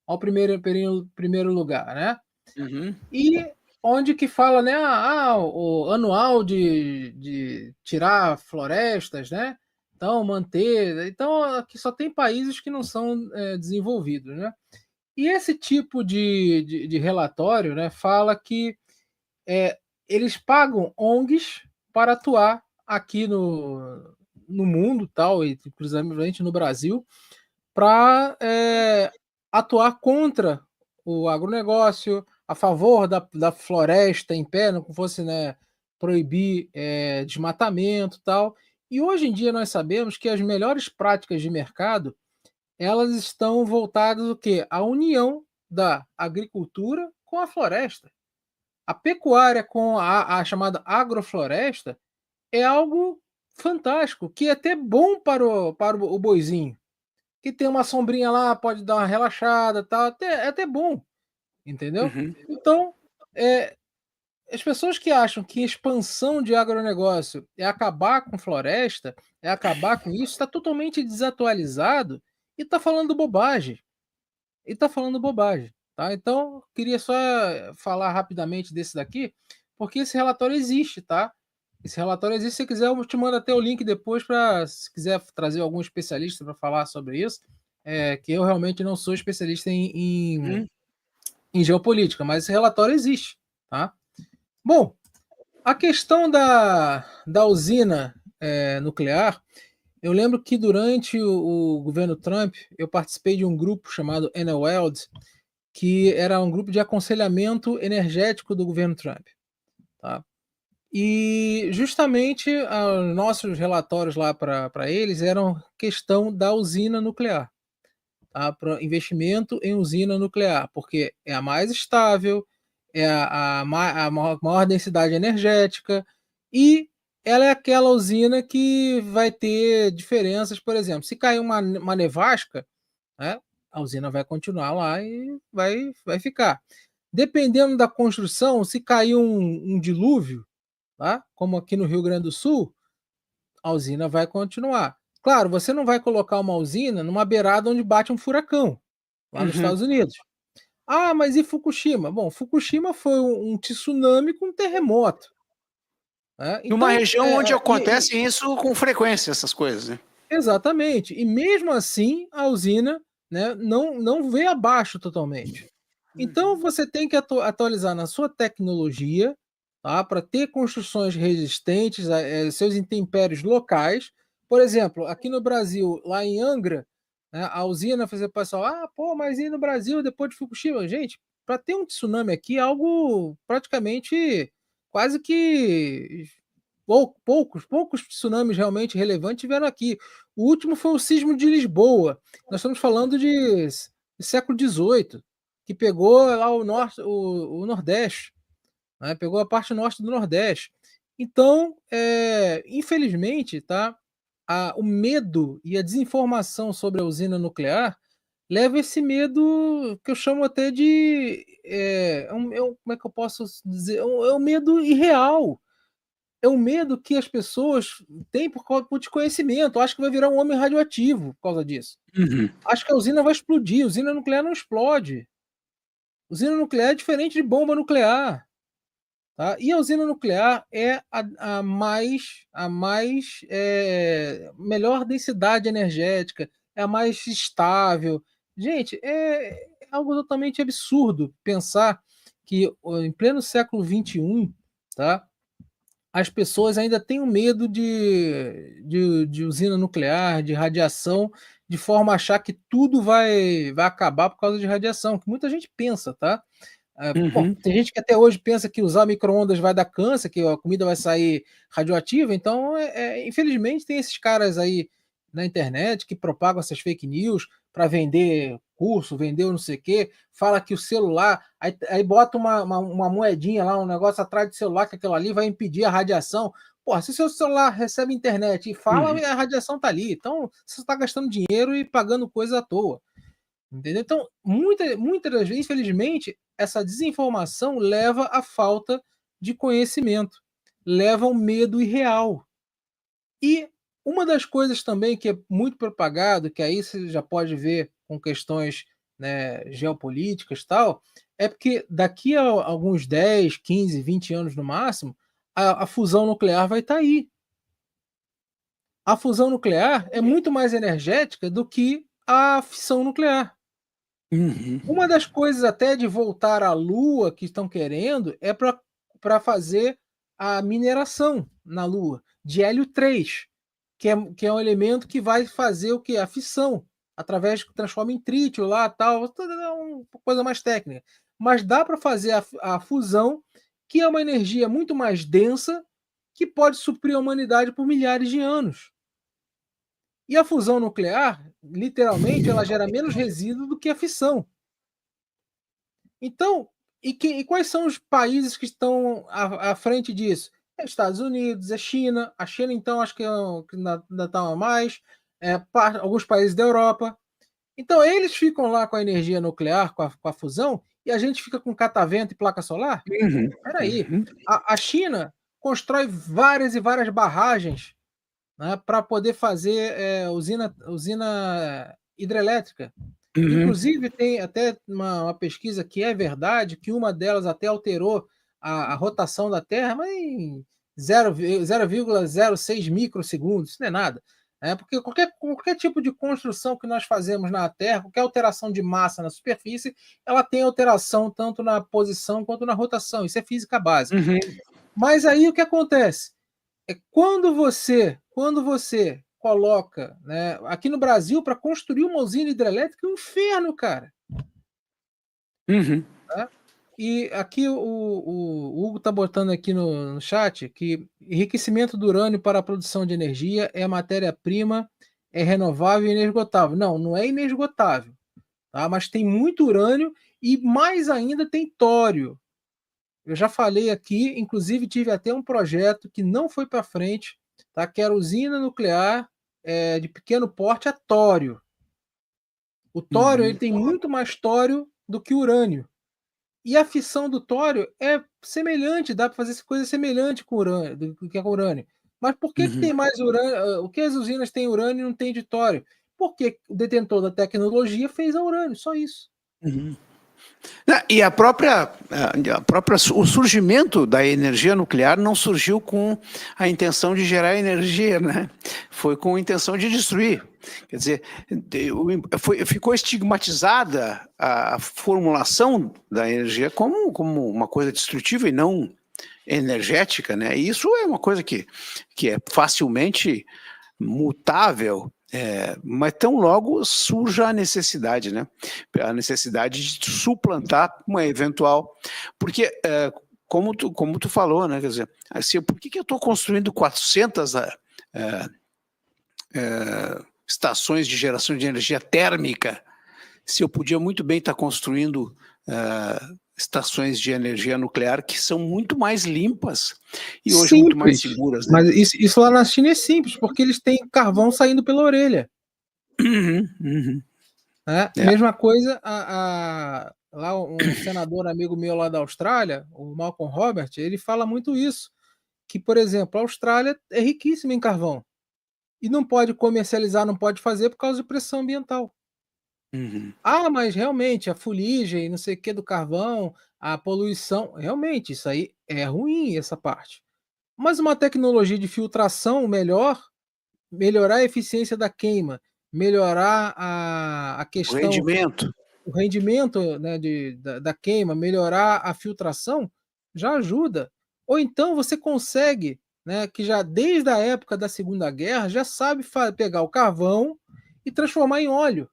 ao primeiro lugar, né? Uhum. E onde que fala, né? O anual de tirar florestas, né? Então, manter. Então, aqui só tem países que não são desenvolvidos, né? E esse tipo de relatório, né, fala que eles pagam ONGs para atuar aqui no mundo, tal, e inclusive no Brasil, para atuar contra o agronegócio, a favor da floresta em pé, não fosse, né, proibir desmatamento, tal. E hoje em dia nós sabemos que as melhores práticas de mercado elas estão voltadas o quê? À união da agricultura com a floresta. A pecuária com a chamada agrofloresta é algo fantástico, que é até bom para o boizinho, que tem uma sombrinha lá, pode dar uma relaxada, tal, é até bom, entendeu? Uhum. Então, as pessoas que acham que expansão de agronegócio é acabar com floresta, é acabar com isso, está totalmente desatualizado e está falando bobagem. E tá falando bobagem, tá? Então, queria só falar rapidamente desse daqui, porque esse relatório existe, tá? Esse relatório existe. Se você quiser, eu te mando até o link depois para, se quiser trazer algum especialista para falar sobre isso, que eu realmente não sou especialista em geopolítica, mas esse relatório existe, tá? Bom, a questão da usina nuclear, eu lembro que durante o governo Trump, eu participei de um grupo chamado NOWELD, que era um grupo de aconselhamento energético do governo Trump. Tá? E justamente os nossos relatórios lá para eles eram questão da usina nuclear, tá? Para investimento em usina nuclear, porque é a mais estável, é a maior densidade energética e ela é aquela usina que vai ter diferenças, por exemplo, se cair uma nevasca, né, a usina vai continuar lá e vai ficar. Dependendo da construção, se cair um dilúvio, tá? Como aqui no Rio Grande do Sul, a usina vai continuar. Claro, você não vai colocar uma usina numa beirada onde bate um furacão, lá nos Uhum. Estados Unidos. Ah, mas e Fukushima? Bom, Fukushima foi um tsunami com um terremoto. Né? Numa Então, região onde acontece isso com frequência, essas coisas, né? exatamente. E mesmo assim, a usina, né, não veio abaixo totalmente. Então, você tem que atualizar na sua tecnologia, tá, para ter construções resistentes a seus intempéries locais. Por exemplo, aqui no Brasil, lá em Angra, né, a usina, fazer pessoal, pô, mas e no Brasil depois de Fukushima? Gente, para ter um tsunami aqui é algo praticamente quase que poucos tsunamis realmente relevantes tiveram aqui. O último foi o sismo de Lisboa. Nós estamos falando de século XVIII, que pegou lá o norte, o Nordeste, né? Pegou a parte norte do Nordeste. Então, infelizmente, tá? O medo e a desinformação sobre a usina nuclear leva esse medo que eu chamo até de como é que eu posso dizer? É um medo irreal. É um medo que as pessoas têm por desconhecimento. Acho que vai virar um homem radioativo por causa disso. Uhum. Acho que a usina vai explodir. A usina nuclear não explode. Usina nuclear é diferente de bomba nuclear. Tá? E a usina nuclear é a melhor densidade energética, é a mais estável. Gente, é algo totalmente absurdo pensar que em pleno século XXI, tá? As pessoas ainda têm um medo de usina nuclear, de radiação, de forma a achar que tudo vai acabar por causa de radiação, que muita gente pensa, tá? Bom, Uhum. tem gente que até hoje pensa que usar micro-ondas vai dar câncer, que a comida vai sair radioativa, então, infelizmente, tem esses caras aí na internet que propagam essas fake news para vender curso, vender não sei o quê, fala que o celular, aí bota uma moedinha lá, um negócio atrás do celular, que aquilo ali vai impedir a radiação. Pô, se o seu celular recebe internet e fala, Uhum. a radiação tá ali. Então, você está gastando dinheiro e pagando coisa à toa. Entendeu? Então, muitas das vezes, infelizmente, essa desinformação leva à falta de conhecimento, leva ao medo irreal. E uma das coisas também que é muito propagado, que aí você já pode ver com questões, né, geopolíticas e tal, é porque daqui a alguns 10, 15, 20 anos no máximo, a fusão nuclear vai estar aí. A fusão nuclear é muito mais energética do que a fissão nuclear. Uhum. Uma das coisas até de voltar à Lua que estão querendo é para fazer a mineração na Lua de hélio-3, que é um elemento que vai fazer o quê? A fissão, através que transforma em trítio lá, tal, toda uma coisa mais técnica. Mas dá para fazer a fusão, que é uma energia muito mais densa, que pode suprir a humanidade por milhares de anos. E a fusão nuclear, literalmente, ela gera menos resíduo do que a fissão. Então, e quais são os países que estão à frente disso? É Estados Unidos, é China. A China, então, acho que, que ainda está a mais. Alguns países da Europa. Então, eles ficam lá com a energia nuclear, com a fusão, e a gente fica com catavento e placa solar? Uhum. Espera aí. Uhum. A China constrói várias e várias barragens, né, para poder fazer usina hidrelétrica. Uhum. Inclusive, tem até uma pesquisa que é verdade, que uma delas até alterou a rotação da Terra, mas em 0,06 microsegundos, isso não é nada. Porque qualquer tipo de construção que nós fazemos na Terra, qualquer alteração de massa na superfície, ela tem alteração tanto na posição quanto na rotação. Isso é física básica. Uhum. Mas aí o que acontece? Quando você coloca, né, aqui no Brasil, para construir uma usina hidrelétrica é um inferno, cara. Uhum. Tá? E aqui o Hugo está botando aqui no chat que enriquecimento do urânio para a produção de energia é matéria-prima, é renovável e inesgotável. Não, não é inesgotável, tá? Mas tem muito urânio e mais ainda tem tório. Eu já falei aqui, inclusive tive até um projeto que não foi para frente, tá? Que era usina nuclear de pequeno porte a tório. O tório Uhum. ele tem muito mais tório do que urânio. E a fissão do tório é semelhante, dá para fazer coisa semelhante com urânio, do que com urânio. Mas por que, que Uhum. tem mais urânio? O que as usinas têm urânio e não tem de tório? Porque o detentor da tecnologia fez a urânio, só isso. Uhum. E o surgimento da energia nuclear não surgiu com a intenção de gerar energia, né? Foi com a intenção de destruir. Quer dizer, ficou estigmatizada a formulação da energia como uma coisa destrutiva e não energética, né? E isso é uma coisa que é facilmente mutável, mas tão logo surja a necessidade, né? A necessidade de suplantar uma eventual, porque como tu falou, né? Quer dizer, assim, por que eu estou construindo 400 estações de geração de energia térmica se eu podia muito bem estar construindo estações de energia nuclear que são muito mais limpas e hoje muito mais Simples. seguras, né? Mas isso lá na China é simples, porque eles têm carvão saindo pela orelha. Uhum, uhum. Né? Mesma coisa, lá um senador amigo meu lá da Austrália, o Malcolm Robert, ele fala muito isso, que, por exemplo, a Austrália é riquíssima em carvão e não pode comercializar, não pode fazer por causa de pressão ambiental. Uhum. Mas realmente a fuligem, não sei o que do carvão, a poluição, realmente isso aí é ruim, essa parte. Mas uma tecnologia de filtração melhor, melhorar a eficiência da queima, melhorar a O questão, rendimento. o rendimento, né, da queima, melhorar a filtração, já ajuda. Ou então você consegue, né, que já desde a época da Segunda Guerra, já sabe pegar o carvão e transformar em óleo.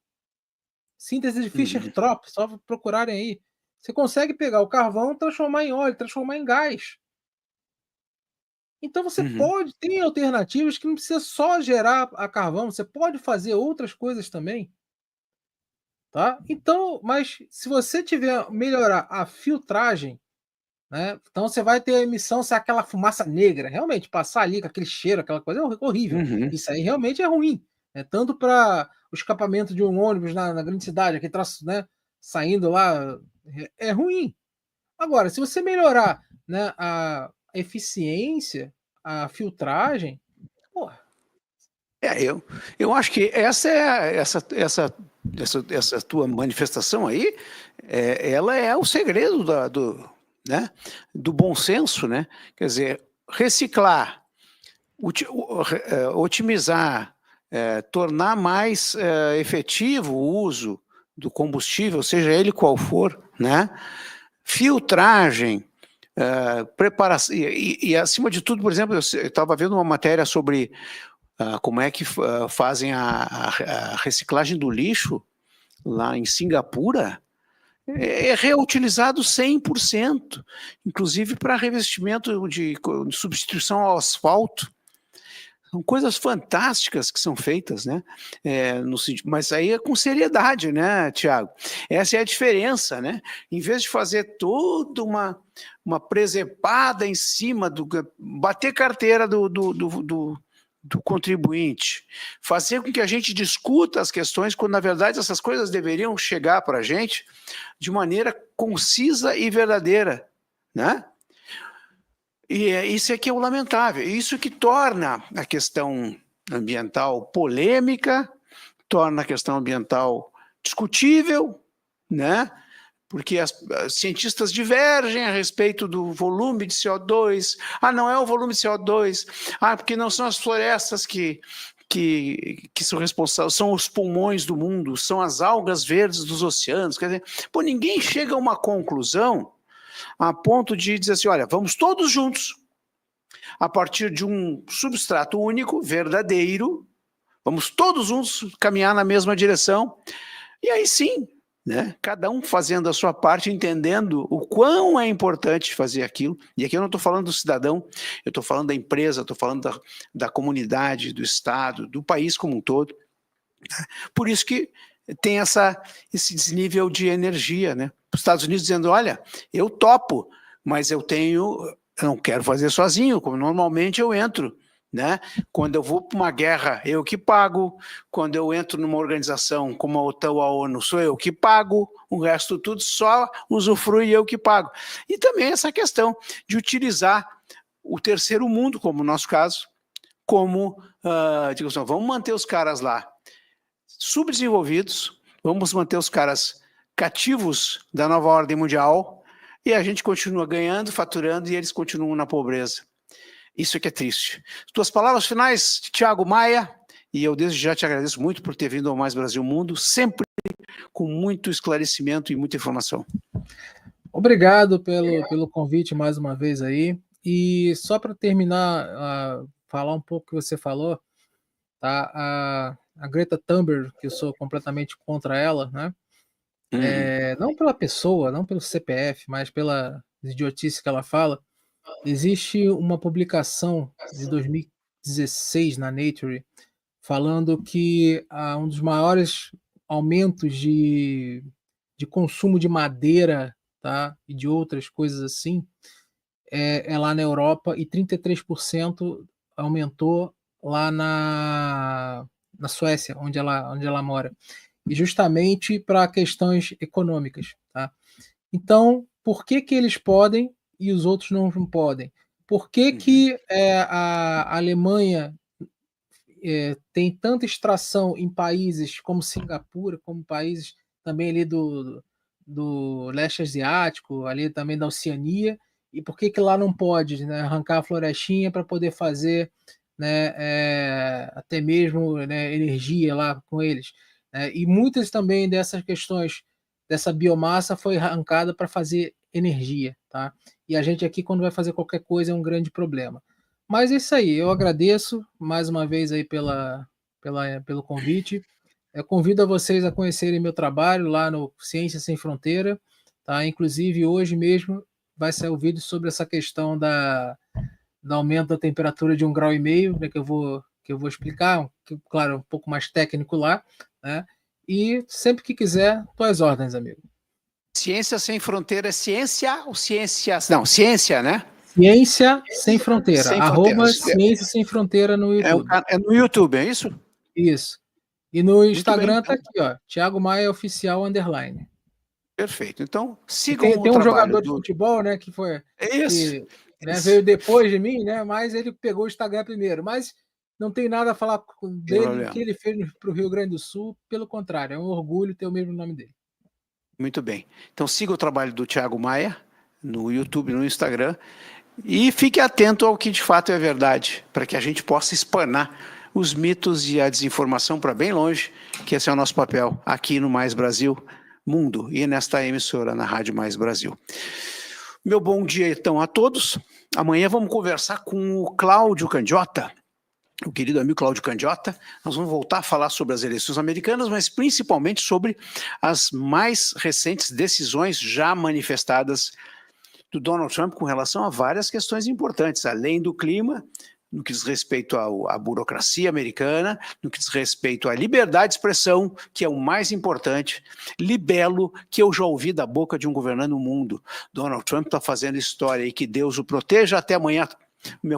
Síntese de Uhum. Fischer-Tropsch, só procurarem aí. Você consegue pegar o carvão, transformar em óleo, transformar em gás. Então você Uhum. pode tem alternativas que não precisa só gerar a carvão, você pode fazer outras coisas também, tá. Então, mas se você tiver melhorar a filtragem, né, então você vai ter a emissão se é aquela fumaça negra, realmente passar ali com aquele cheiro, aquela coisa é horrível. Uhum. Isso aí realmente é ruim, né, tanto para o escapamento de um ônibus na grande cidade, aquele traço, né, saindo lá, é ruim. Agora, se você melhorar, né, a eficiência, a filtragem, porra. Eu acho que essa tua manifestação aí, ela é o segredo né, do bom senso, né? Quer dizer, reciclar, otimizar, tornar mais efetivo o uso do combustível, seja ele qual for, né? Filtragem, preparação, e acima de tudo, por exemplo, eu estava vendo uma matéria sobre como é que fazem a reciclagem do lixo lá em Singapura. É reutilizado 100%, inclusive para revestimento de substituição ao asfalto. São coisas fantásticas que são feitas, né? Mas aí é com seriedade, né, Tiago? Essa é a diferença, né? Em vez de fazer toda uma presepada em cima bater carteira do contribuinte, fazer com que a gente discuta as questões, quando na verdade essas coisas deveriam chegar para a gente de maneira concisa e verdadeira, né? E isso é que é o lamentável, isso que torna a questão ambiental polêmica, torna a questão ambiental discutível, né? Porque os cientistas divergem a respeito do volume de CO2. Não é o volume de CO2. Porque não são as florestas que são responsáveis, são os pulmões do mundo, são as algas verdes dos oceanos. Quer dizer, ninguém chega a uma conclusão a ponto de dizer assim, olha, vamos todos juntos, a partir de um substrato único, verdadeiro, vamos todos juntos caminhar na mesma direção, e aí sim, né? Cada um fazendo a sua parte, entendendo o quão é importante fazer aquilo. E aqui eu não estou falando do cidadão, eu estou falando da empresa, estou falando da comunidade, do Estado, do país como um todo. Por isso que tem esse desnível de energia, né? Os Estados Unidos dizendo, olha, eu topo, mas eu não quero fazer sozinho, como normalmente eu entro. Né? Quando eu vou para uma guerra, eu que pago. Quando eu entro numa organização como a OTAN ou a ONU, sou eu que pago. O resto tudo só usufrui eu que pago. E também essa questão de utilizar o terceiro mundo, como no nosso caso, como, vamos manter os caras lá subdesenvolvidos, vamos manter os caras cativos da nova ordem mundial e a gente continua ganhando, faturando e eles continuam na pobreza. Isso é que é triste. Tuas palavras finais, Thiago Maia, e eu desde já te agradeço muito por ter vindo ao Mais Brasil Mundo, sempre com muito esclarecimento e muita informação. Obrigado pelo convite mais uma vez aí. E só para terminar, falar um pouco que você falou, tá? A Greta Thunberg, que eu sou completamente contra ela, né? Não pela pessoa, não pelo CPF, mas pela idiotice que ela fala. Existe uma publicação de 2016 na Nature falando que um dos maiores aumentos de consumo de madeira, tá, e de outras coisas assim, é lá na Europa, e 33% aumentou lá na Suécia, onde ela mora, e justamente para questões econômicas, tá? Então, por que eles podem e os outros não podem? Por que a Alemanha tem tanta extração em países como Singapura, como países também ali do leste asiático, ali também da Oceania, e por que lá não pode, né, arrancar a florestinha para poder fazer, né, até mesmo, né, energia lá com eles? E muitas também dessas questões dessa biomassa foi arrancada para fazer energia, tá? E a gente aqui, quando vai fazer qualquer coisa, é um grande problema. Mas é isso aí, eu agradeço mais uma vez aí pelo convite. Eu convido a vocês a conhecerem meu trabalho lá no Ciência Sem Fronteira, tá? Inclusive, hoje mesmo vai sair o vídeo sobre essa questão do aumento da temperatura de 1,5 graus, né, que eu vou explicar, claro, um pouco mais técnico lá, né? E sempre que quiser, tô às ordens, amigo. Ciência Sem Fronteira é ciência ou ciências? Não, ciência, né? Ciência Sem Fronteira. Sem @ fronteiras. Ciência Sem Fronteira no YouTube. É no YouTube, é isso? Isso. E no Instagram bem, tá aqui, ó, Thiago Maia Oficial _. Perfeito. Então, E sigam tem o um trabalho jogador de futebol, né, que foi É isso. que, né, veio depois de mim, né, mas ele pegou o Instagram primeiro. Mas não tenho nada a falar dele, problema. do que ele fez para o Rio Grande do Sul, pelo contrário, é um orgulho ter o mesmo nome dele. Muito bem. Então siga o trabalho do Thiago Maia no YouTube, no Instagram, e fique atento ao que de fato é verdade, para que a gente possa espanar os mitos e a desinformação para bem longe, que esse é o nosso papel aqui no Mais Brasil Mundo e nesta emissora, na Rádio Mais Brasil. Meu bom dia, então, a todos. Amanhã vamos conversar com o Cláudio Candiota, o querido amigo Cláudio Candiota. Nós vamos voltar a falar sobre as eleições americanas, mas principalmente sobre as mais recentes decisões já manifestadas do Donald Trump com relação a várias questões importantes, além do clima, no que diz respeito à burocracia americana, no que diz respeito à liberdade de expressão, que é o mais importante, libelo, que eu já ouvi da boca de um governante no mundo. Donald Trump está fazendo história e que Deus o proteja. Até amanhã, meu